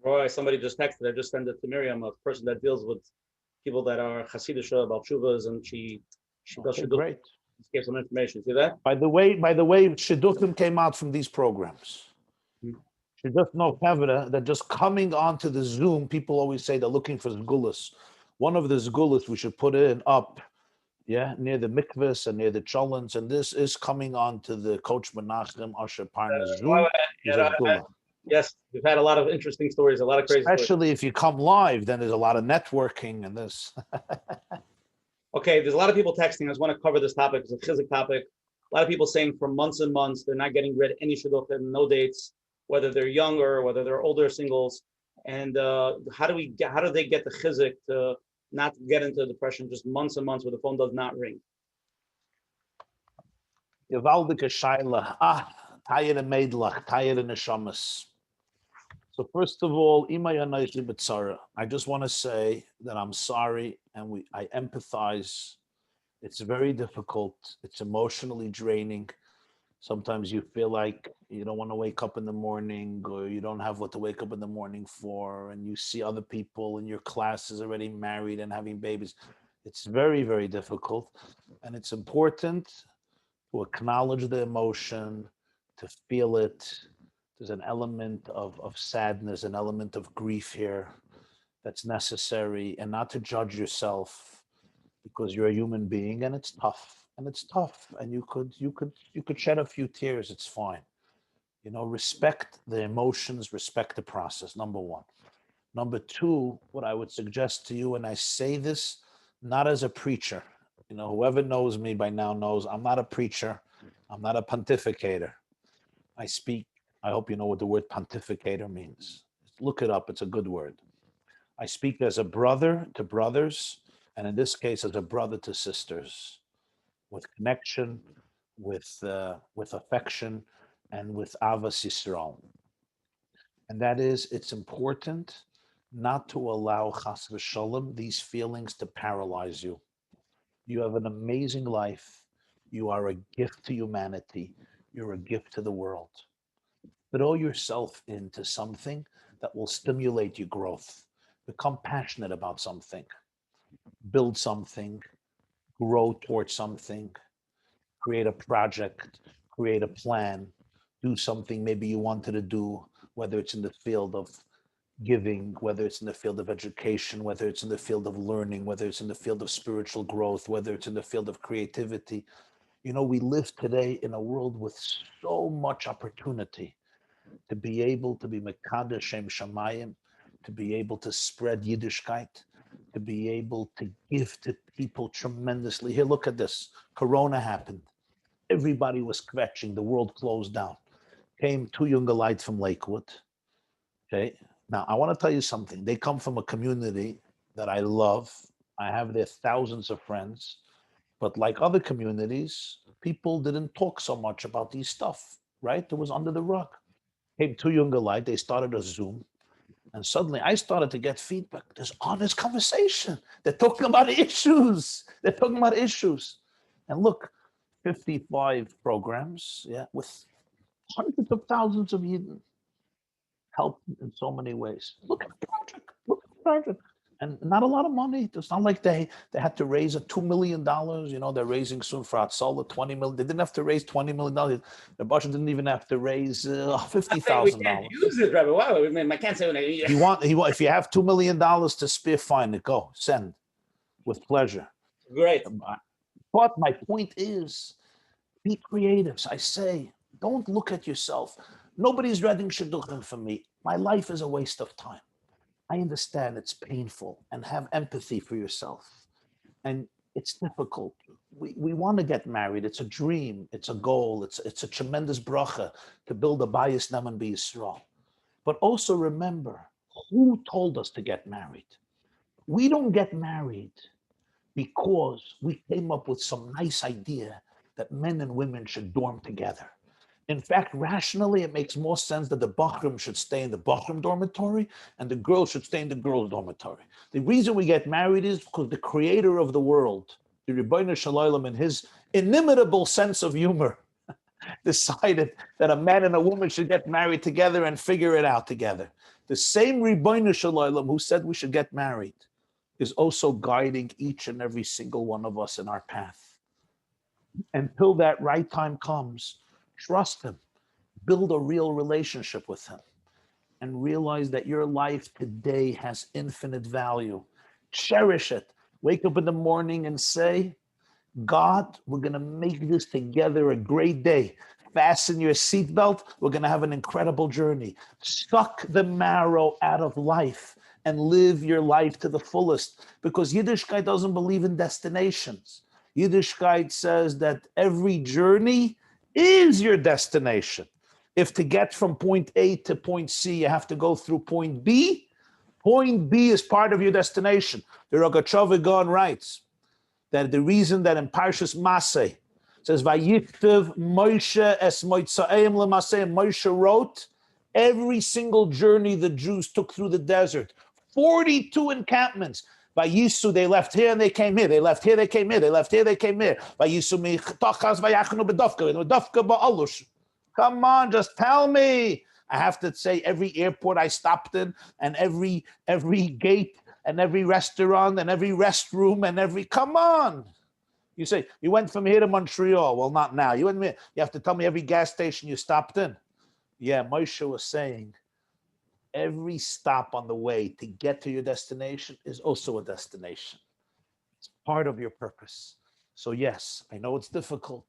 Roy, somebody just texted, I just sent it to Miriam, a person that deals with people that are Hasidish about Shuvas, and she does Okay, great. Just gave some information. See that? By the way, Shidduchim came out from these programs. You just know, Kavra, that just coming onto the Zoom, people always say they're looking for Zgulas. One of the Zgulas we should put in up, near the mikvahs and near the cholents, and this is coming on to the Coach Menachem Asher Parnas Zoom. Yes, we've had a lot of interesting stories, a lot of crazy Especially stories. if you come live, then there's a lot of networking and this. Okay, there's a lot of people texting. I just want to cover this topic. It's a chizik topic. A lot of people saying for months and months they're not getting rid of any shidduchim, no dates, whether they're younger, whether they're older singles. And how do they get the chizik to not get into depression just months and months where the phone does not ring? Gewaltige Shaila. Tired and Maidlach, tired and Neshamas. So first of all, I just want to say that I'm sorry and I empathize. It's very difficult. It's emotionally draining. Sometimes you feel like you don't want to wake up in the morning, or you don't have what to wake up in the morning for, and you see other people in your classes already married and having babies. It's very, very difficult. And it's important to acknowledge the emotion, to feel it. There's an element of sadness, an element of grief here that's necessary, and not to judge yourself because you're a human being and it's tough. And you could shed a few tears. It's fine. Respect the emotions, respect the process. Number one. Number two, what I would suggest to you, and I say this not as a preacher. Whoever knows me by now knows I'm not a preacher. I'm not a pontificator. I hope you know what the word pontificator means. Look it up. It's a good word. I speak as a brother to brothers, and in this case, as a brother to sisters, with connection, with affection, and with Avas Yisrael. And that is, it's important not to allow Chas v'Shalom, these feelings to paralyze you. You have an amazing life. You are a gift to humanity. You're a gift to the world. Throw yourself into something that will stimulate your growth. Become passionate about something. Build something. Grow towards something. Create a project. Create a plan. Do something maybe you wanted to do, whether it's in the field of giving, whether it's in the field of education, whether it's in the field of learning, whether it's in the field of spiritual growth, whether it's in the field of creativity. We live today in a world with so much opportunity to be able to be Mekadesh Shem Shamayim, to be able to spread Yiddishkeit, to be able to give to people tremendously. Here, look at this. Corona happened. Everybody was kvetching. The world closed down. Came 2 younger lights from Lakewood. Okay. Now, I want to tell you something. They come from a community that I love, I have there thousands of friends, but like other communities, people didn't talk so much about these stuff, right? It was under the rug. Came two younger light, they started a Zoom, and suddenly I started to get feedback. There's honest conversation. They're talking about issues. They're talking about issues. And look, 55 programs, yeah, with hundreds of thousands of Yidden helped in so many ways. Look at the project. Look at the project. And not a lot of money. It's not like they had to raise a $2 million. You know, they're raising soon for Atzola 20 million. They didn't have to raise $20 million. The budget didn't even have to raise $50,000. Use it, Rabbi. Wow, I can't say when If you have $2 million to spare, fine, go send with pleasure. Great. But my point is, be creatives. I say, don't look at yourself. Nobody's reading shidduchim for me. My life is a waste of time. I understand it's painful, and have empathy for yourself. And it's difficult. We want to get married. It's a dream. It's a goal. It's a tremendous bracha to build a bayis naman b'Yisrael. But also remember, who told us to get married? We don't get married because we came up with some nice idea that men and women should dorm together. In fact, rationally, it makes more sense that the Bachrim should stay in the Bachrim dormitory and the girls should stay in the girls' dormitory. The reason we get married is because the creator of the world, the Ribbono Shel Olam, in his inimitable sense of humor, decided that a man and a woman should get married together and figure it out together. The same Ribbono Shel Olam who said we should get married is also guiding each and every single one of us in our path. Until that right time comes, trust him, build a real relationship with him, and realize that your life today has infinite value. Cherish it. Wake up in the morning and say, God, we're going to make this together a great day. Fasten your seatbelt. We're going to have an incredible journey. Suck the marrow out of life and live your life to the fullest, because Yiddishkeit doesn't believe in destinations. Yiddishkeit says that every journey is your destination. If to get from point A to point C, you have to go through point B is part of your destination. The Rogatchover Gaon writes that the reason that in Parshas Maseh says, Vayiktev Moshe es Moitzaeim lemaseh, Moshe wrote every single journey the Jews took through the desert, 42 encampments. Vayisu, they left here and they came here. They left here, they came here. They left here, they came here. Vayisu mi tachas vayachnu bedofka, bedofka ba'alush. Come on, just tell me. I have to say every airport I stopped in, and every gate, and every restaurant, and every restroom, and every. Come on. You say you went from here to Montreal. Well, not now. You have to tell me every gas station you stopped in. Yeah, Moshe was saying, every stop on the way to get to your destination is also a destination. It's part of your purpose. So yes, I know it's difficult,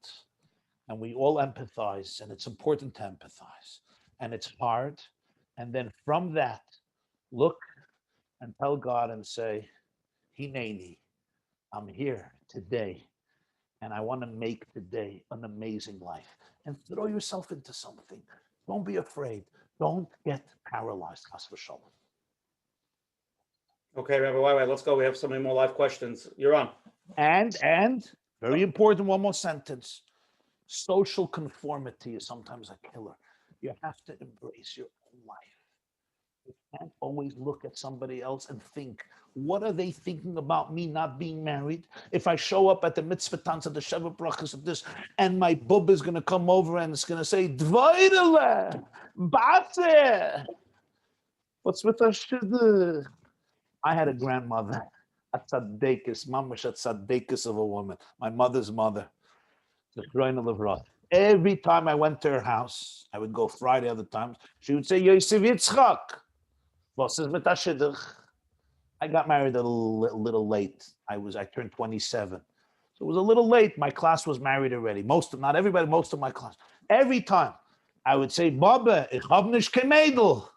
and we all empathize, and it's important to empathize, and it's hard. And then from that, look and tell God and say, Hineni, I'm here today, and I want to make today an amazing life. And throw yourself into something. Don't be afraid. Don't get paralyzed, Chas v'shalom. Okay, Rabbi YY, let's go. We have so many more live questions. You're on. And very important, one more sentence. Social conformity is sometimes a killer. You have to embrace your own life. You can't always look at somebody else and think, what are they thinking about me not being married? If I show up at the mitzvah tans of the Sheva brachas of this, and my bub is going to come over and it's going to say, Dvaidele, Bate. What's with us? I had a grandmother, a tzaddikus, mamash a tzaddikus of a woman, my mother's mother. Every time I went to her house, I would go Friday other times, she would say, Yosef Yitzchak, was is mit shidduch? I got married a little late. I turned 27. So it was a little late. My class was married already. Not everybody, most of my class. Every time I would say, Baba, ich hab nicht kein Mädel.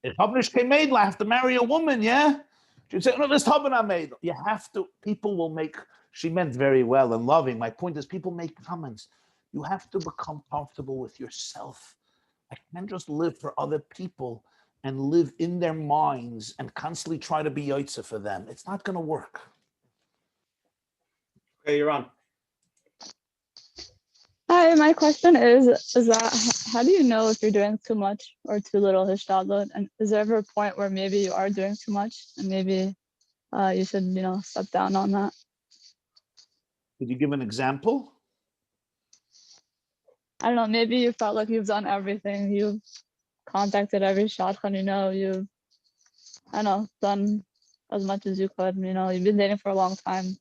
Ich hab nicht kein Mädel. I have to marry a woman, yeah? She'd say, no, let's have a Mädel. You have to, people will make, she meant very well and loving. My point is, people make comments. You have to become comfortable with yourself. I can't just live for other people and live in their minds and constantly try to be yotze for them, it's not going to work. Okay, you're on. Hi, my question is that how do you know if you're doing too much or too little hishtadlut? And is there ever a point where maybe you are doing too much and maybe you should, step down on that? Could you give an example? I don't know, maybe you felt like you've done everything. You've contacted every shadchan you've, done as much as you could. You've been dating for a long time,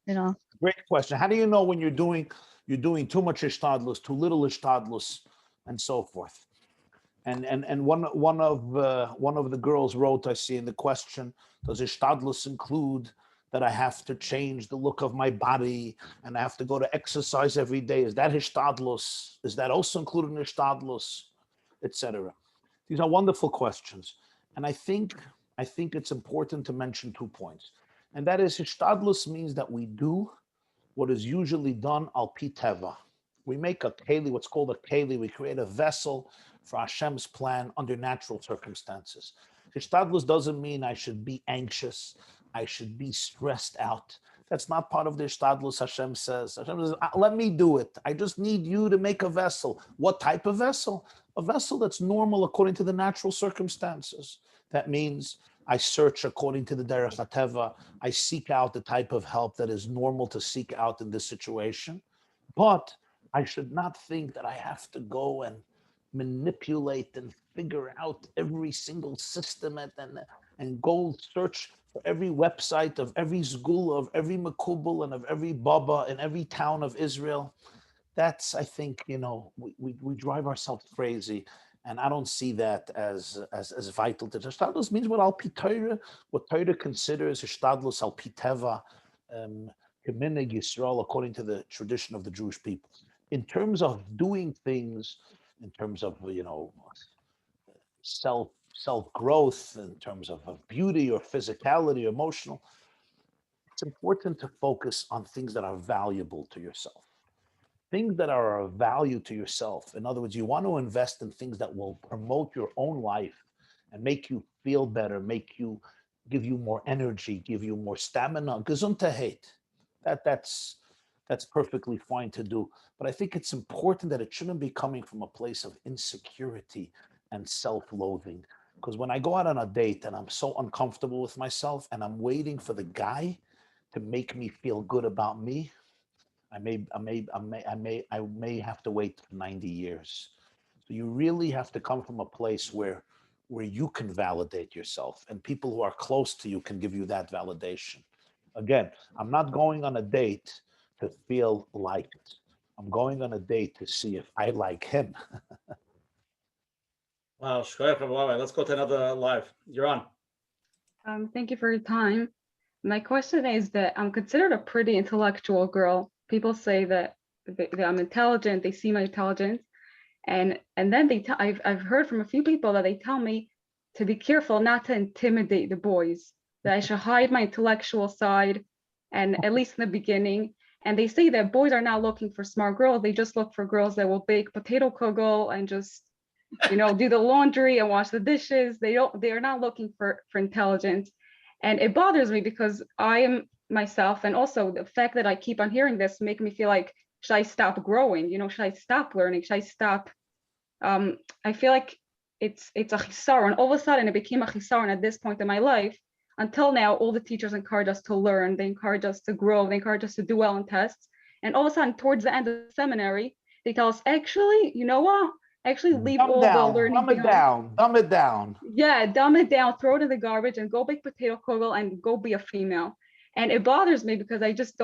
Great question. How do you know when you're doing too much ishtadlus, too little ishtadlus, and so forth? And one of the girls wrote, I see in the question, does ishtadlus include that I have to change the look of my body and I have to go to exercise every day? Is that ishtadlus? Is that also included in ishtadlus, etc.? These are wonderful questions, and I think it's important to mention 2 points, and that is ishtadlus means that we do what is usually done al pi teva. We make a keli, what's called a keli. We create a vessel for Hashem's plan under natural circumstances. Hishtadlus doesn't mean I should be anxious, I should be stressed out. That's not part of the Hishtadlus. Hashem says, let me do it. I just need you to make a vessel. What type of vessel? A vessel that's normal according to the natural circumstances. That means I search according to the Derech HaTeva. I seek out the type of help that is normal to seek out in this situation. But I should not think that I have to go and manipulate and figure out every single system and go search for every website of every zgul, of every makubal, and of every baba in every town of Israel. That's, I think, we drive ourselves crazy. And I don't see that as vital to Hishtadlus. Means what al pi Torah, what Torah considers Hishtadlus al pi teva, Keminig Yisrael, according to the tradition of the Jewish people. In terms of doing things, in terms of self growth, in terms of beauty or physicality, or emotional, it's important to focus on things that are valuable to yourself. Things that are of value to yourself. In other words, you want to invest in things that will promote your own life and make you feel better, give you more energy, give you more stamina. Gesundheit. That's perfectly fine to do. But I think it's important that it shouldn't be coming from a place of insecurity and self-loathing. Because when I go out on a date and I'm so uncomfortable with myself and I'm waiting for the guy to make me feel good about me, I may have to wait 90 years. So you really have to come from a place where you can validate yourself, and people who are close to you can give you that validation. Again, I'm not going on a date to feel liked. I'm going on a date to see if I like him. Wow, shkoyach, Rabbi YY. Let's go to another live. You're on. Thank you for your time. My question is that I'm considered a pretty intellectual girl. People say that I'm intelligent, they see my intelligence, and then I've heard from a few people that they tell me to be careful not to intimidate the boys, that I should hide my intellectual side, and at least in the beginning. And they say that boys are not looking for smart girls, they just look for girls that will bake potato kugel and just do the laundry and wash the dishes. They are not looking for intelligence. And it bothers me because I am myself, and also the fact that I keep on hearing this make me feel like, should I stop growing? Should I stop learning? Should I stop? I feel like it's a chisaron. All of a sudden it became a chisaron at this point in my life. Until now, all the teachers encourage us to learn, they encourage us to grow, they encourage us to do well in tests. And all of a sudden, towards the end of the seminary, they tell us, actually, you know what? Actually leave all the learning behind. Dumb it down. Yeah, dumb it down, throw it in the garbage and go bake potato kugel and go be a female. And it bothers me because I just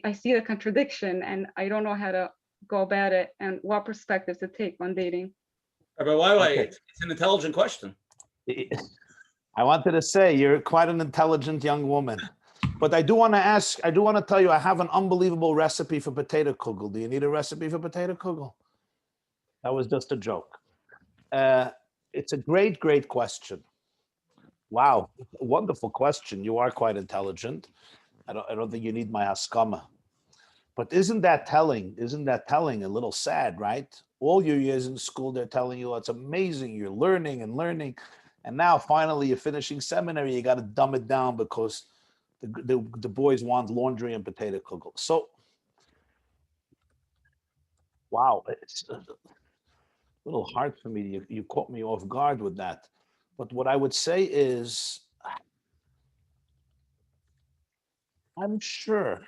I see the contradiction and I don't know how to go about it and what perspectives to take when dating. Rabbi YY, Okay. it's an intelligent question. I wanted to say you're quite an intelligent young woman. But I do want to tell you, I have an unbelievable recipe for potato kugel. Do you need a recipe for potato kugel? That was just a joke. It's a great, great question. Wow, wonderful question. You are quite intelligent. I don't think you need my haskama. But isn't that telling? Isn't that telling? A little sad, right? All your years in school, they're telling you it's amazing. You're learning and learning. And now finally you're finishing seminary, you got to dumb it down because the boys want laundry and potato kugel. So, wow, it's a little hard for me. You caught me off guard with that. But what I would say is, I'm sure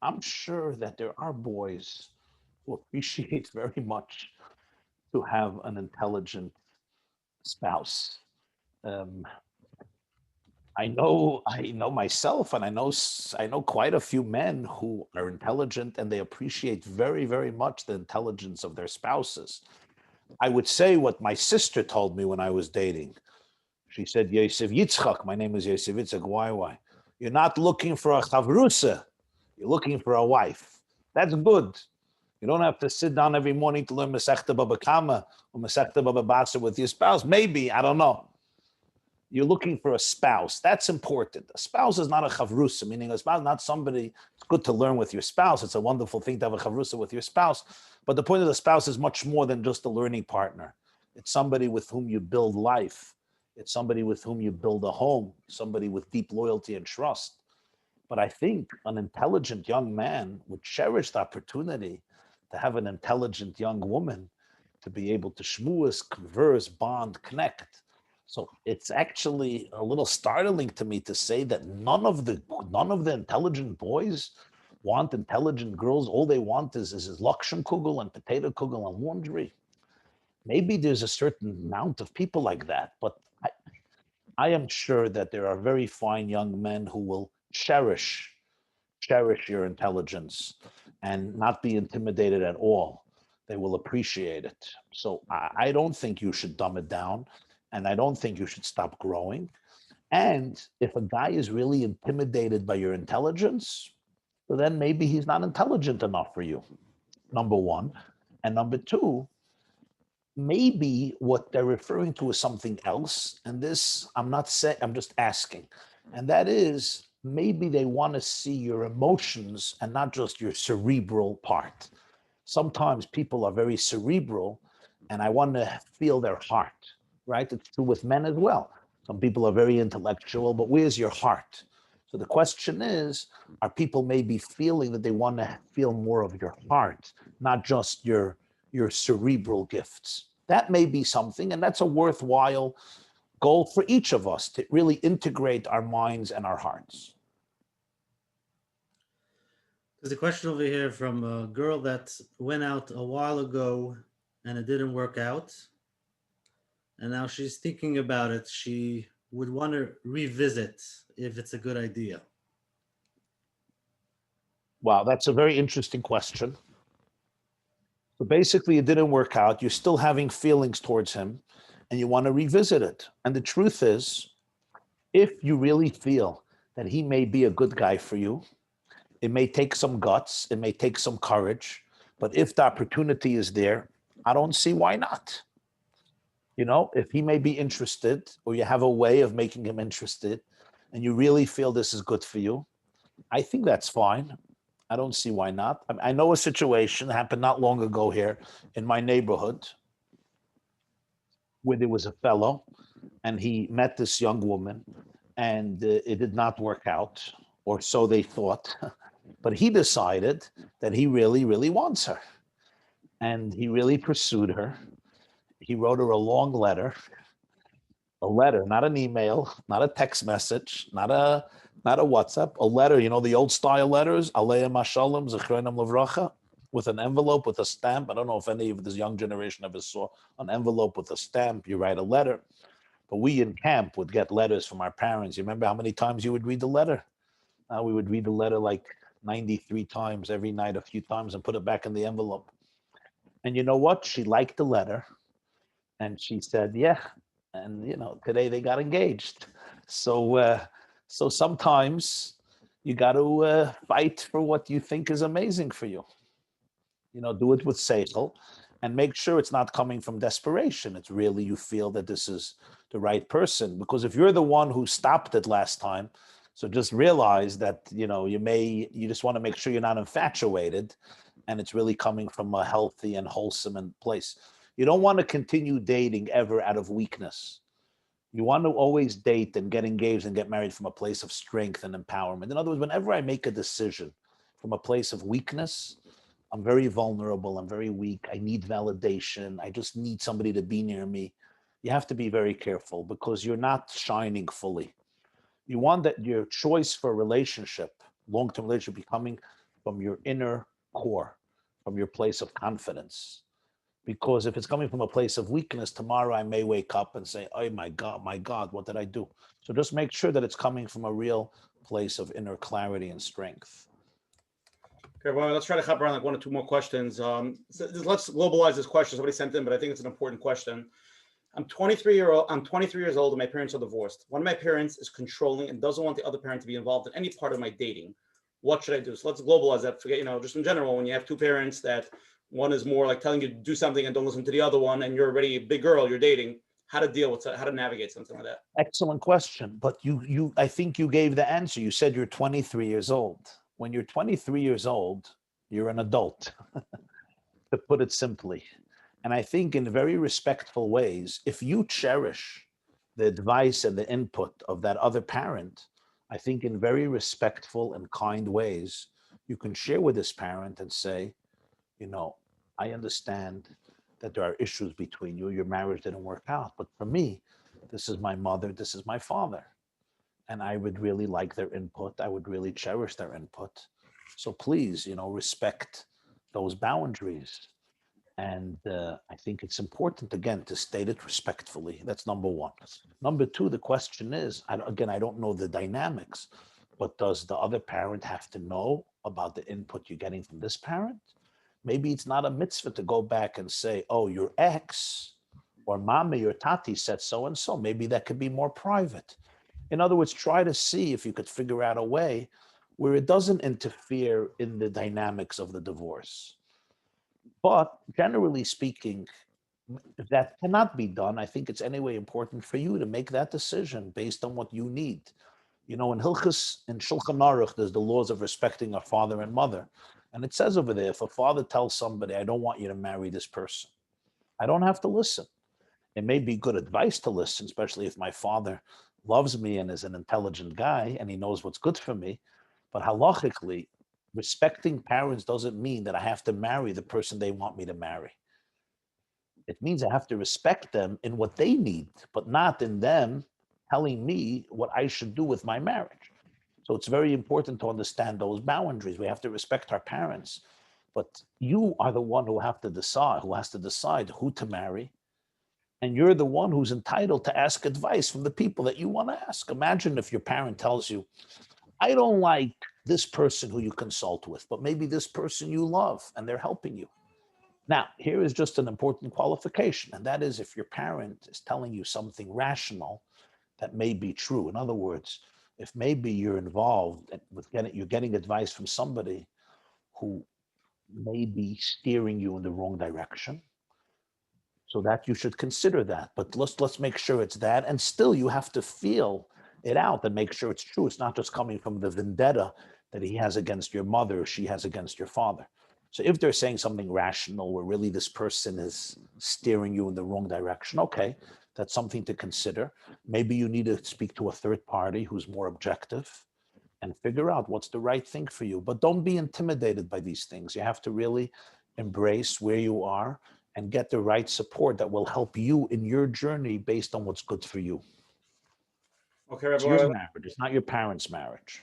that there are boys who appreciate very much to have an intelligent spouse. I know myself, and I know quite a few men who are intelligent, and they appreciate very, very much the intelligence of their spouses. I would say what my sister told me when I was dating. She said, Yosef Yitzchak, my name is Yosef Yitzchak YY. You're not looking for a chavrusa, you're looking for a wife. That's good. You don't have to sit down every morning to learn Masechta Baba Kama or Masechta Baba Basra with your spouse. Maybe, I don't know. You're looking for a spouse. That's important. A spouse is not a chavrusa, meaning a spouse, not somebody. It's good to learn with your spouse. It's a wonderful thing to have a chavrusa with your spouse. But the point of the spouse is much more than just a learning partner. It's somebody with whom you build life. It's somebody with whom you build a home, somebody with deep loyalty and trust. But I think an intelligent young man would cherish the opportunity to have an intelligent young woman to be able to shmuas, converse, bond, connect. So it's actually a little startling to me to say that none of the intelligent boys want intelligent girls. All they want is lakshan kugel and potato kugel and laundry. Maybe there's a certain amount of people like that, but I am sure that there are very fine young men who will cherish your intelligence and not be intimidated at all. They will appreciate it. So I don't think you should dumb it down, and I don't think you should stop growing. And if a guy is really intimidated by your intelligence, well, then maybe he's not intelligent enough for you, number one. And number two, maybe what they're referring to is something else. And this, I'm not saying, I'm just asking. And that is, maybe they want to see your emotions and not just your cerebral part. Sometimes people are very cerebral, and I want to feel their heart, right? It's true with men as well. Some people are very intellectual, but where's your heart? So the question is, are people maybe feeling that they want to feel more of your heart, not just your cerebral gifts? That may be something, and that's a worthwhile goal for each of us, to really integrate our minds and our hearts. There's a question over here from a girl that went out a while ago and it didn't work out. And now she's thinking about it. She would want to revisit if it's a good idea. Wow, that's a very interesting question. So basically, it didn't work out. You're still having feelings towards him, and you want to revisit it. And the truth is, if you really feel that he may be a good guy for you, it may take some guts, it may take some courage, but if the opportunity is there, I don't see why not. You know, if he may be interested, or you have a way of making him interested, and you really feel this is good for you, I think that's fine. I don't see why not. I know a situation happened not long ago here in my neighborhood where there was a fellow and he met this young woman, and it did not work out, or so they thought. But he decided that he really, really wants her. And he really pursued her. He wrote her a long letter, not an email, not a text message, not a WhatsApp, a letter, you know, the old style letters, Aleim Hashalom, Zechronam Levracha, with an envelope with a stamp. I don't know if any of this young generation ever saw an envelope with a stamp. You write a letter. But we in camp would get letters from our parents. You remember how many times you would read the letter? We would read the letter like 93 times every night, a few times, and put it back in the envelope. And you know what? She liked the letter. And she said, yeah. And, you know, today they got engaged. So sometimes you got to fight for what you think is amazing for you. You know, do it with seichel and make sure it's not coming from desperation. It's really you feel that this is the right person. Because if you're the one who stopped it last time, so just realize that, you know, you just want to make sure you're not infatuated and it's really coming from a healthy and wholesome place. You don't want to continue dating ever out of weakness. You want to always date and get engaged and get married from a place of strength and empowerment. In other words, whenever I make a decision from a place of weakness, I'm very vulnerable, I'm very weak, I need validation, I just need somebody to be near me. You have to be very careful because you're not shining fully. You want that your choice for a relationship, long-term relationship, be coming from your inner core, from your place of confidence. Because if it's coming from a place of weakness, tomorrow I may wake up and say, oh my God, what did I do? So just make sure that it's coming from a real place of inner clarity and strength. Okay, well, let's try to hop around like one or two more questions. Let's globalize this question. Somebody sent in, but I think it's an important question. I'm 23 years old and my parents are divorced. One of my parents is controlling and doesn't want the other parent to be involved in any part of my dating. What should I do? So let's globalize that. Forget, just in general, when you have two parents that one is more like telling you to do something and don't listen to the other one, and you're already a big girl, you're dating, how to deal with that, how to navigate something like that. Excellent question. But I think you gave the answer. You said you're 23 years old. When you're 23 years old, you're an adult, to put it simply. And I think in very respectful ways, if you cherish the advice and the input of that other parent, I think in very respectful and kind ways, you can share with this parent and say, I understand that there are issues between you, your marriage didn't work out, but for me, this is my mother, this is my father. And I would really like their input. I would really cherish their input. So please, respect those boundaries. And I think it's important, again, to state it respectfully. That's number one. Number two, the question is, I don't know the dynamics, but does the other parent have to know about the input you're getting from this parent? Maybe it's not a mitzvah to go back and say, oh, your ex or mama, your tati said so-and-so. Maybe that could be more private. In other words, try to see if you could figure out a way where it doesn't interfere in the dynamics of the divorce. But generally speaking, if that cannot be done, I think it's anyway important for you to make that decision based on what you need. In Hilchus and Shulchan Aruch, there's the laws of respecting a father and mother. And it says over there, if a father tells somebody, I don't want you to marry this person, I don't have to listen. It may be good advice to listen, especially if my father loves me and is an intelligent guy and he knows what's good for me. But halachically, respecting parents doesn't mean that I have to marry the person they want me to marry. It means I have to respect them in what they need, but not in them telling me what I should do with my marriage. So it's very important to understand those boundaries. We have to respect our parents, but you are the one who has to decide who to marry. And you're the one who's entitled to ask advice from the people that you want to ask. Imagine if your parent tells you, I don't like this person who you consult with, but maybe this person you love and they're helping you. Now, here is just an important qualification, and that is if your parent is telling you something rational that may be true. In other words, if maybe you're involved with you're getting advice from somebody who may be steering you in the wrong direction, so that you should consider that. But let's make sure it's that, and still you have to feel it out and make sure it's true. It's not just coming from the vendetta that he has against your mother or she has against your father. So if they're saying something rational where really this person is steering you in the wrong direction, okay, that's something to consider. Maybe you need to speak to a third party who's more objective and figure out what's the right thing for you. But don't be intimidated by these things. You have to really embrace where you are and get the right support that will help you in your journey based on what's good for you. Okay, It's Rabbi, your marriage. It's not your parents' marriage.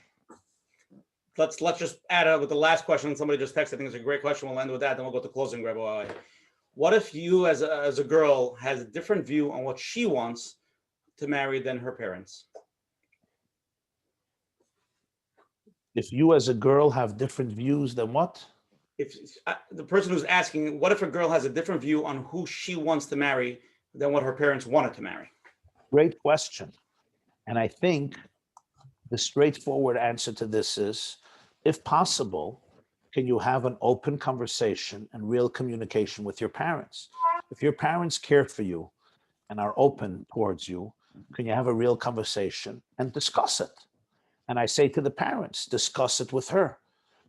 let's just add up with the last question. Somebody just texted. I think it's a great question. We'll end with that. Then we'll go to closing, Rabbi YY. What if you, as a girl, has a different view on what she wants to marry than her parents? If you, as a girl, have different views than what? If the person who's asking, what if a girl has a different view on who she wants to marry than what her parents wanted to marry? Great question. And I think the straightforward answer to this is, if possible, can you have an open conversation and real communication with your parents? If your parents care for you and are open towards you, can you have a real conversation and discuss it? And I say to the parents, discuss it with her.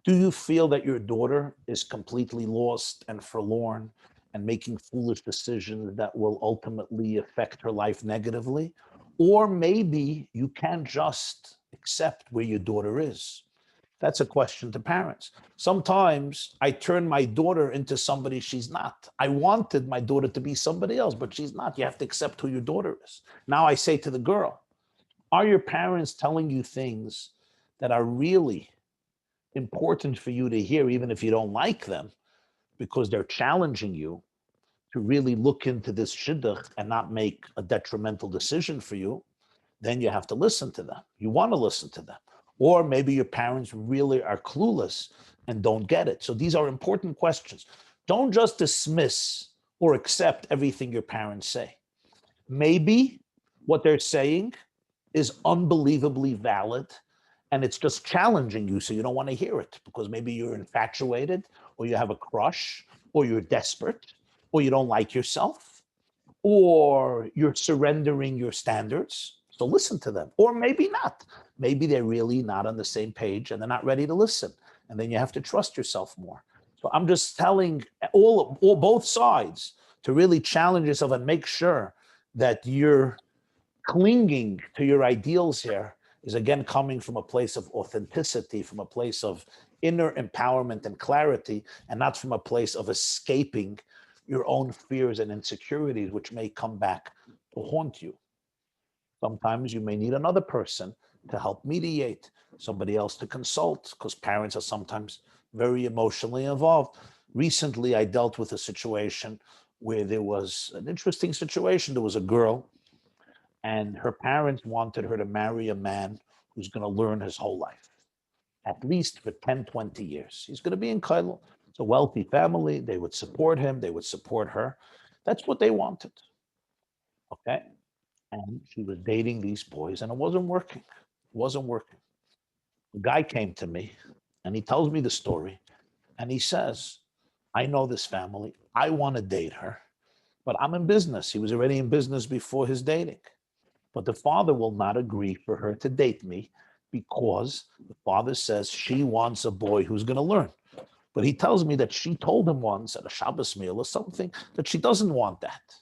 Do you feel that your daughter is completely lost and forlorn and making foolish decisions that will ultimately affect her life negatively? Or maybe you can't just accept where your daughter is. That's a question to parents. Sometimes I turn my daughter into somebody she's not. I wanted my daughter to be somebody else, but she's not. You have to accept who your daughter is. Now I say to the girl, are your parents telling you things that are really important for you to hear, even if you don't like them, because they're challenging you to really look into this shidduch and not make a detrimental decision for you? Then you have to listen to them. You want to listen to them. Or maybe your parents really are clueless and don't get it. So these are important questions. Don't just dismiss or accept everything your parents say. Maybe what they're saying is unbelievably valid and it's just challenging you, so you don't want to hear it because maybe you're infatuated or you have a crush or you're desperate or you don't like yourself or you're surrendering your standards. So listen to them. Or maybe not. Maybe they're really not on the same page and they're not ready to listen. And then you have to trust yourself more. So I'm just telling both sides to really challenge yourself and make sure that you're clinging to your ideals here is again coming from a place of authenticity, from a place of inner empowerment and clarity, and not from a place of escaping your own fears and insecurities, which may come back to haunt you. Sometimes you may need another person to help mediate, somebody else to consult, because parents are sometimes very emotionally involved. Recently, I dealt with a situation where there was an interesting situation. There was a girl, and her parents wanted her to marry a man who's going to learn his whole life, at least for 10, 20 years. He's going to be in Kailo. It's a wealthy family. They would support him. They would support her. That's what they wanted. Okay? And she was dating these boys, and it wasn't working. It wasn't working. The guy came to me, and he tells me the story, and he says, I know this family. I want to date her, but I'm in business. He was already in business before his dating. But the father will not agree for her to date me because the father says she wants a boy who's going to learn. But he tells me that she told him once at a Shabbos meal or something that she doesn't want that.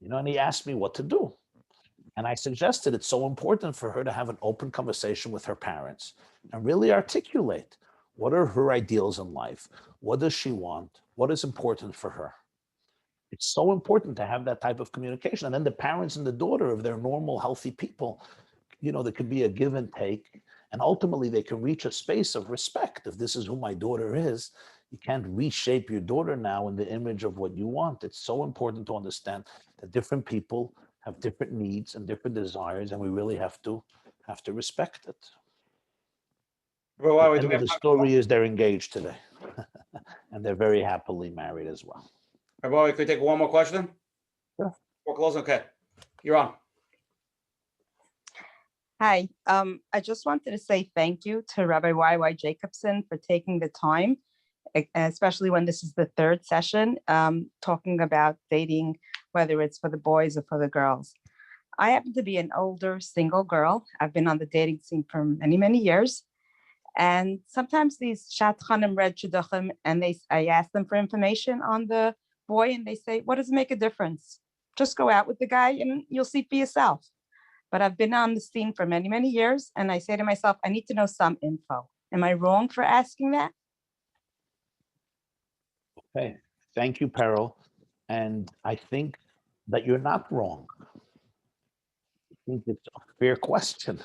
And he asked me what to do. And I suggested it's so important for her to have an open conversation with her parents and really articulate what are her ideals in life? What does she want? What is important for her? It's so important to have that type of communication. And then the parents and the daughter, if they're normal, healthy people, there could be a give and take. And ultimately, they can reach a space of respect. If this is who my daughter is, you can't reshape your daughter now in the image of what you want. It's so important to understand that different people have different needs and different desires, and we really have to respect it. Well, The end of the story is they're engaged today, and they're very happily married as well. Rabbi, could we take one more question? Sure. We're closing. Okay, you're on. Hi, I just wanted to say thank you to Rabbi YY Jacobson for taking the time, especially when this is the third session, talking about dating, whether it's for the boys or for the girls. I happen to be an older single girl. I've been on the dating scene for many, many years. And sometimes these shadchanim read shiduchim, and I ask them for information on the boy, and they say, what does it make a difference? Just go out with the guy and you'll see for yourself. But I've been on the scene for many, many years, and I say to myself, I need to know some info. Am I wrong for asking that? Okay, thank you, Peril. And I think that you're not wrong. I think it's a fair question.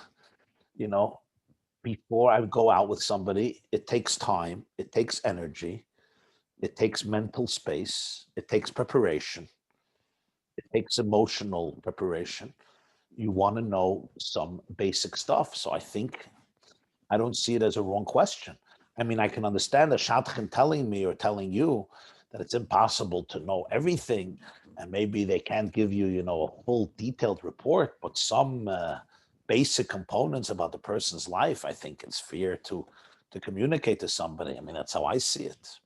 Before I go out with somebody, it takes time, it takes energy, it takes mental space, it takes preparation, it takes emotional preparation. You want to know some basic stuff. So I don't see it as a wrong question. I mean, I can understand the shadchan telling me or telling you that it's impossible to know everything, and maybe they can't give you, a full detailed report, but some basic components about the person's life, I think it's fair to communicate to somebody. I mean, that's how I see it.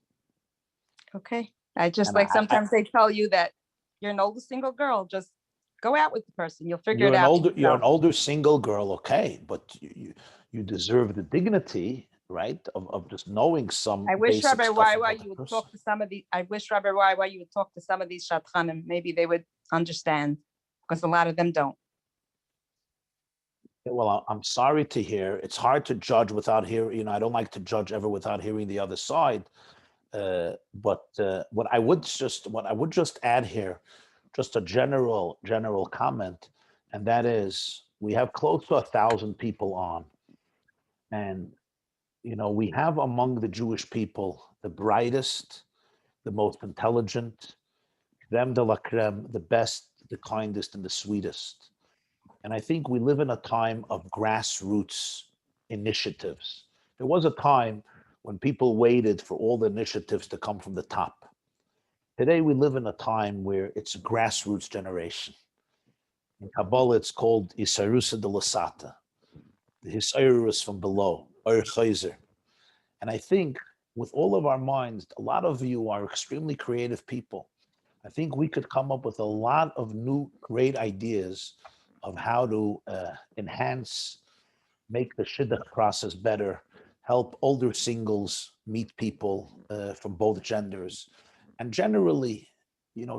Okay. Sometimes they tell you that you're an older single girl, just go out with the person. You'll figure it out. You're an older single girl, okay, but you deserve the dignity, right, of just knowing some. I wish basic Rabbi stuff YY about the you would person. talk to some of these. I wish Rabbi YY you would talk to some of these shadchanim. Maybe they would understand. because a lot of them don't. Well, I'm sorry to hear. It's hard to judge without hearing. I don't like to judge ever without hearing the other side. But what I would just add here, just a general comment, and that is we have close to 1,000 people on, and we have among the Jewish people the brightest, the most intelligent, creme de la creme, the best, the kindest, and the sweetest. And I think we live in a time of grassroots initiatives. There was a time when people waited for all the initiatives to come from the top. Today, we live in a time where it's a grassroots generation. In Kabbalah, it's called Isarusa de Lasata, the Hisairus from below, Or Chayzer. And I think with all of our minds, a lot of you are extremely creative people. I think we could come up with a lot of new great ideas of how to enhance, make the shidduch process better, help older singles meet people from both genders, and generally,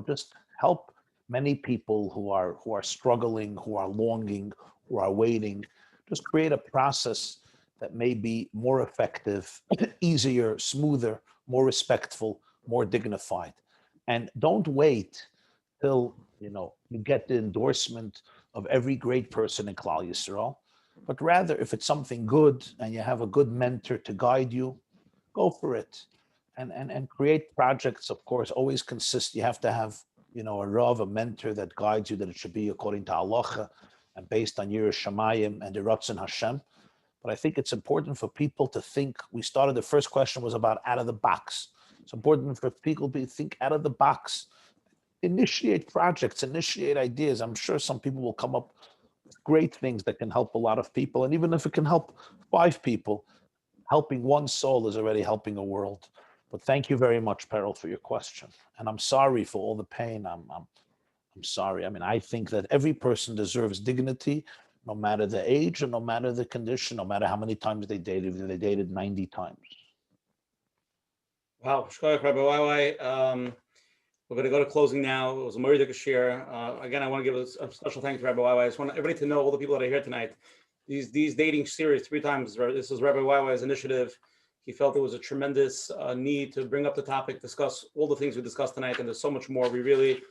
just help many people who are struggling, who are longing, who are waiting. Just create a process that may be more effective, easier, smoother, more respectful, more dignified. And don't wait till you get the endorsement of every great person in Klal Yisrael, but rather if it's something good and you have a good mentor to guide you, go for it. And create projects, of course, always consist. You have to have a rav, a mentor that guides you, that it should be according to halacha and based on Yiras Shamayim and the Ratzon Hashem. But I think it's important for people to think. We started, the first question was about out of the box. It's important for people to think out of the box, initiate projects, initiate ideas. I'm sure some people will come up with great things that can help a lot of people. And even if it can help 5 people, helping one soul is already helping a world. But thank you very much, Peril, for your question. And I'm sorry for all the pain. I'm sorry. I mean, I think that every person deserves dignity, no matter the age and no matter the condition, no matter how many times they dated, if they dated 90 times. Wow, Shkoyach, Rabbi YY. We're going to go to closing now. It was a Murray Shir. Again, I want to give a special thanks to Rabbi YY. I just want everybody to know, all the people that are here tonight, these dating series 3 times. This is Rabbi YY's initiative. He felt there was a tremendous need to bring up the topic, discuss all the things we discussed tonight, and there's so much more. We really,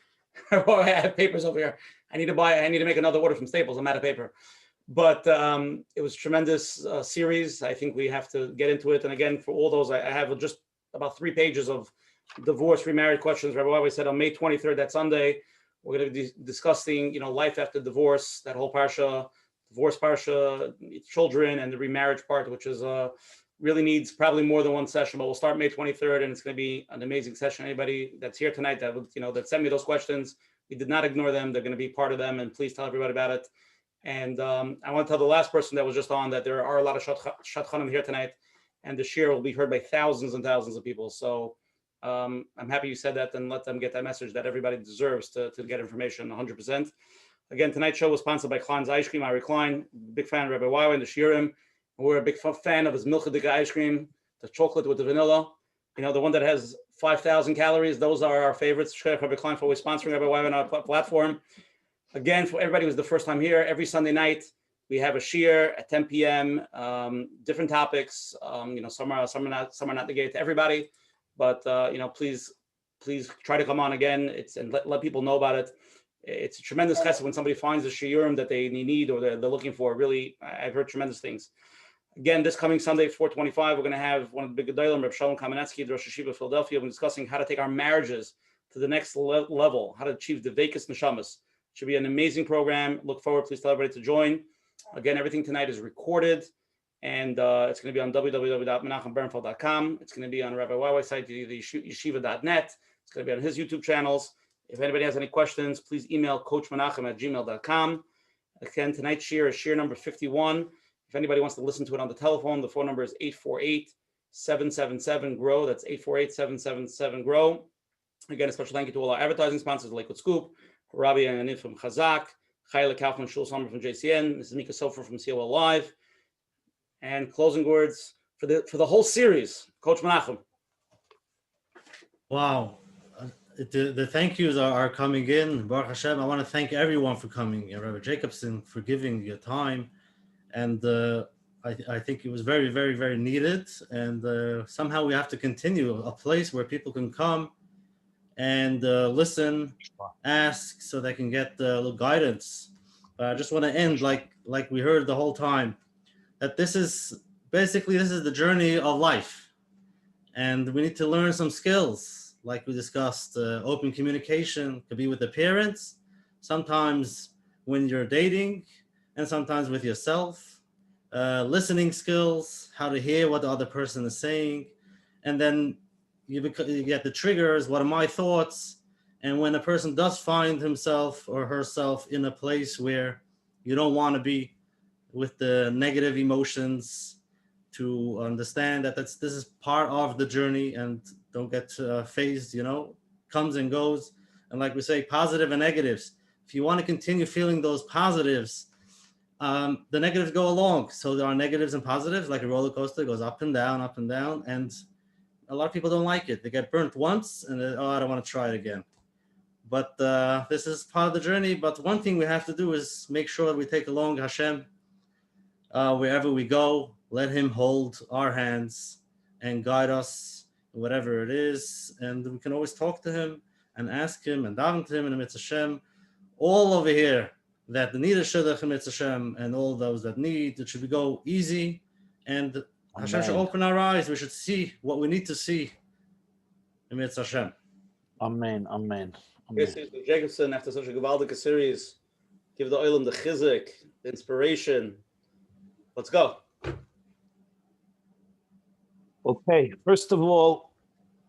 I have papers over here. I need to make another order from Staples. I'm out of paper. But it was a tremendous series. I think we have to get into it. And again, for all those, I have just about 3 pages of divorce, remarried questions. Rabbi YY said on May 23rd, that Sunday, we're going to be discussing, life after divorce, that whole parsha, divorce parsha, children, and the remarriage part, which is really needs probably more than one session. But we'll start May 23rd, and it's going to be an amazing session. Anybody that's here tonight that that sent me those questions, we did not ignore them. They're going to be part of them, and please tell everybody about it. And I want to tell the last person that was just on that there are a lot of shadchanim here tonight, and the shir will be heard by thousands and thousands of people. So I'm happy you said that, and let them get that message that everybody deserves to get information 100%. Again, tonight's show was sponsored by Klein's Ice Cream. Ari Klein, big fan of Rabbi YY and the Shirim. We're a big fan of his Milchadika ice cream, the chocolate with the vanilla. The one that has 5,000 calories. Those are our favorites. Rabbi Klein for always sponsoring Rabbi YY on our platform. Again, for everybody who's the first time here, every Sunday night we have a shir at 10 p.m. Different topics. Some are not negated to everybody, but please try to come on again. And let people know about it. It's a tremendous chesed when somebody finds a shiurim that they need or they're looking for. Really, I've heard tremendous things. Again, this coming Sunday, 425, we're going to have one of the big gedolim, Reb Shalom Kamenetsky, the Rosh Hashiva of Philadelphia. We're discussing how to take our marriages to the next level, how to achieve the vekis neshamas. Should be an amazing program. Look forward. Please tell everybody to join. Again, everything tonight is recorded, and it's going to be on www.menachembernfeld.com. It's going to be on Rabbi YY's site, the yeshiva.net. It's going to be on his YouTube channels. If anybody has any questions, please email coachmenachem@gmail.com. Again, tonight's shir is shir number 51. If anybody wants to listen to it on the telephone, the phone number is 848-777-GROW. That's 848-777-GROW. Again, a special thank you to all our advertising sponsors, Lakewood Scoop, Rabbi YY from Chazak, Chayla Kaufman, Shul Sommer from JCN, Mrs. Mika Sofer from COL Live. And closing words for the whole series, Coach Menachem. Wow. the thank yous are coming in. Baruch Hashem, I want to thank everyone for coming. Rabbi Jacobson for giving your time, and I think it was very, very, very needed. And somehow we have to continue a place where people can come and listen, ask, so they can get a little guidance. I just want to end like we heard the whole time, that this is the journey of life, and we need to learn some skills. Like we discussed, open communication could be with the parents, sometimes when you're dating, and sometimes with yourself. Listening skills, how to hear what the other person is saying, and then you get the triggers. What are my thoughts? And when a person does find himself or herself in a place where you don't want to be, with the negative emotions, to understand that this is part of the journey, and don't get phased, comes and goes. And like we say, positive and negatives. If you want to continue feeling those positives, the negatives go along. So there are negatives and positives, like a roller coaster, it goes up and down, and a lot of people don't like it. They get burnt once and then, I don't want to try it again. But this is part of the journey. But one thing we have to do is make sure we take along Hashem wherever we go. Let him hold our hands and guide us, whatever it is. And we can always talk to him and ask him and daven to him in the Mitzvah Hashem. All over here that need a shidduchim Mitzvah Hashem, and all those that need, it should go easy. And Hashem should open our eyes. We should see what we need to see in Mitzvah Hashem. Amen, amen. Yes, Jacobson, after such a gewaldige series, give the oilam the chizuk, the inspiration. Let's go. Okay, first of all,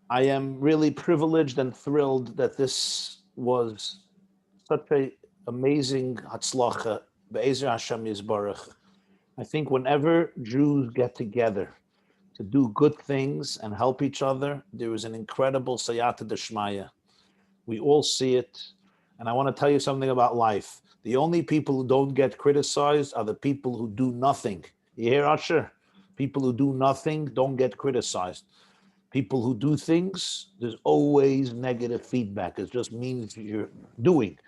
I am really privileged and thrilled that this was such a amazing hatzlacha, be'ezer Hashem Yisbarach. I think whenever Jews get together to do good things and help each other, there is an incredible sayata deshmaya. We all see it. And I want to tell you something about life. The only people who don't get criticized are the people who do nothing. You hear, Asher? People who do nothing don't get criticized. People who do things, there's always negative feedback. It just means you're doing.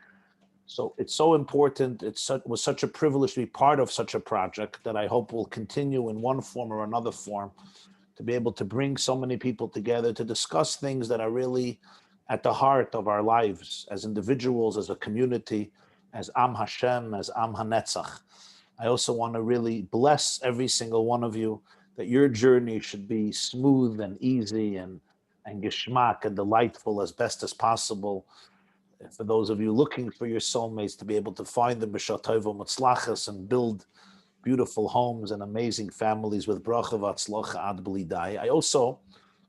So it's so important. It was such a privilege to be part of such a project that I hope will continue in one form or another form, to be able to bring so many people together to discuss things that are really at the heart of our lives as individuals, as a community, as Am Hashem, as Am HaNetzach. I also want to really bless every single one of you, that your journey should be smooth and easy and geschmack and delightful as best as possible. For those of you looking for your soulmates, to be able to find them b'shah tova u'matzlachas and build beautiful homes and amazing families with bracha v'atzlacha ad bli dai. I also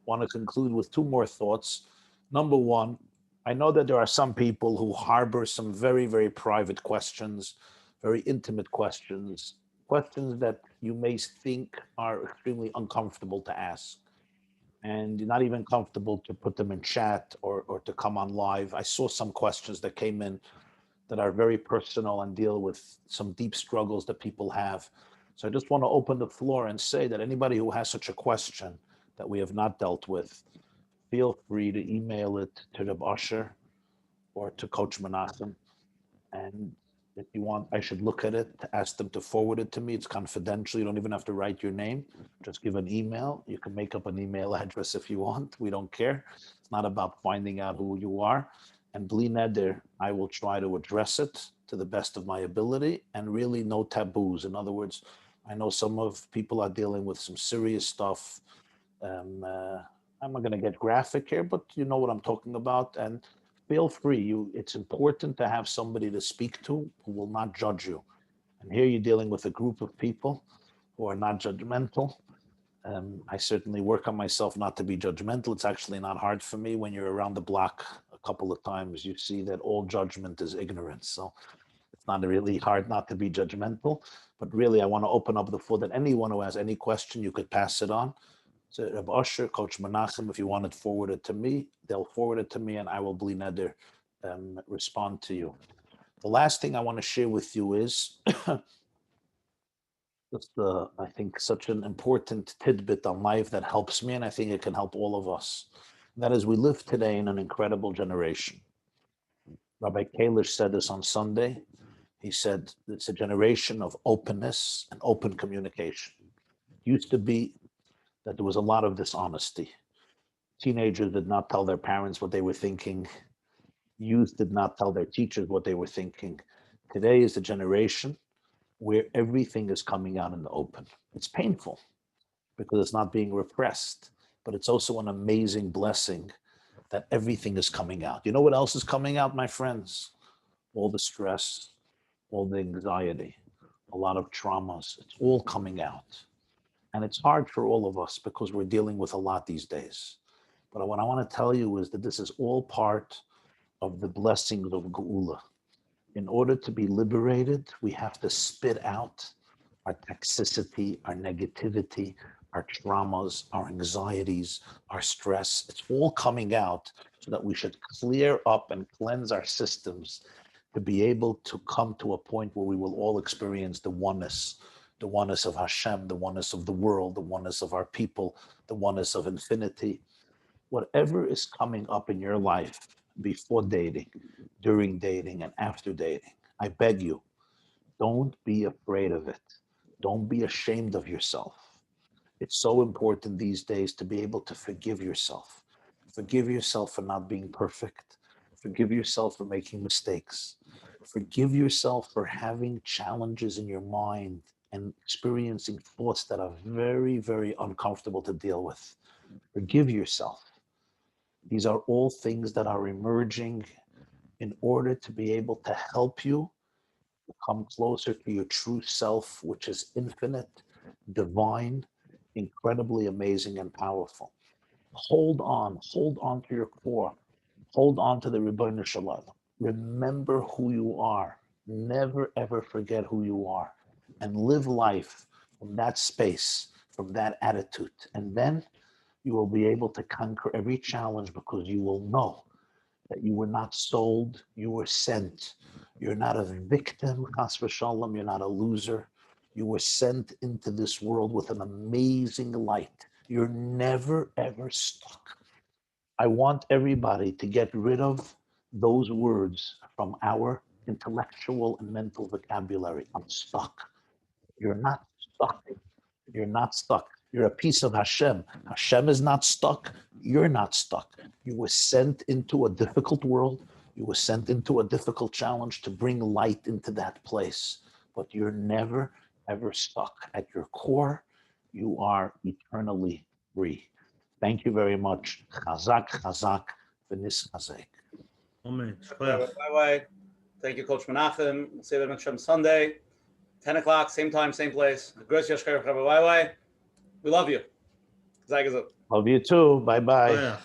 want to conclude with two more thoughts. Number one, I know that there are some people who harbor some very, very private questions, very intimate questions, questions that you may think are extremely uncomfortable to ask. And you're not even comfortable to put them in chat or to come on live. I saw some questions that came in that are very personal and deal with some deep struggles that people have. So I just want to open the floor and say that anybody who has such a question that we have not dealt with, feel free to email it to Reb Asher or to Coach Menachem. And if you want, I should look at it, to ask them to forward it to me. It's confidential. You don't even have to write your name. Just give an email. You can make up an email address if you want. We don't care. It's not about finding out who you are. And bli neder, I will try to address it to the best of my ability, and really no taboos. In other words, I know some of people are dealing with some serious stuff. I'm not going to get graphic here, but you know what I'm talking about. And feel free. It's important to have somebody to speak to who will not judge you. And here you're dealing with a group of people who are not judgmental. I certainly work on myself not to be judgmental. It's actually not hard for me. When you're around the block a couple of times, you see that all judgment is ignorance. So it's not really hard not to be judgmental. But really, I want to open up the floor that anyone who has any question, you could pass it on to Reb Asher, Coach Menachem. If you want it forwarded to me, they'll forward it to me, and I will bli neder respond to you. The last thing I want to share with you is just I think such an important tidbit on life that helps me, and I think it can help all of us. That is, we live today in an incredible generation. Rabbi Kalish said this on Sunday. He said it's a generation of openness and open communication. It used to be that there was a lot of dishonesty. Teenagers did not tell their parents what they were thinking. Youth did not tell their teachers what they were thinking. Today is a generation where everything is coming out in the open. It's painful because it's not being repressed, but it's also an amazing blessing that everything is coming out. You know what else is coming out, my friends? All the stress, all the anxiety, a lot of traumas. It's all coming out. And it's hard for all of us because we're dealing with a lot these days. But what I want to tell you is that this is all part of the blessings of Geula. In order to be liberated, we have to spit out our toxicity, our negativity, our traumas, our anxieties, our stress. It's all coming out so that we should clear up and cleanse our systems to be able to come to a point where we will all experience the oneness of Hashem, the oneness of the world, the oneness of our people, the oneness of infinity. Whatever is coming up in your life before dating, during dating, and after dating, I beg you, don't be afraid of it. Don't be ashamed of yourself. It's so important these days to be able to forgive yourself. Forgive yourself for not being perfect. Forgive yourself for making mistakes. Forgive yourself for having challenges in your mind and experiencing thoughts that are very, very uncomfortable to deal with. Forgive yourself. These are all things that are emerging in order to be able to help you come closer to your true self, which is infinite, divine, incredibly amazing and powerful. Hold on to your core. Hold on to the Ribbono Shel Olam. Remember who you are. Never ever forget who you are. And live life from that space, from that attitude. And then you will be able to conquer every challenge because you will know that you were not sold, you were sent. You're not a victim, chas v'shalom, you're not a loser. You were sent into this world with an amazing light. You're never, ever stuck. I want everybody to get rid of those words from our intellectual and mental vocabulary. I'm stuck. You're not stuck. You're not stuck. You're a piece of Hashem. Hashem is not stuck. You're not stuck. You were sent into a difficult world. You were sent into a difficult challenge to bring light into that place. But you're never, ever stuck. At your core, you are eternally free. Thank you very much. Chazak, chazak, v'nis chazek. Amen. Rabbi YY. Thank you, Coach Menachem. We'll see you on Sunday, 10 o'clock, same time, same place. Gracias, Rabbi YY. We love you. Love you too. Bye-bye. Oh, yeah.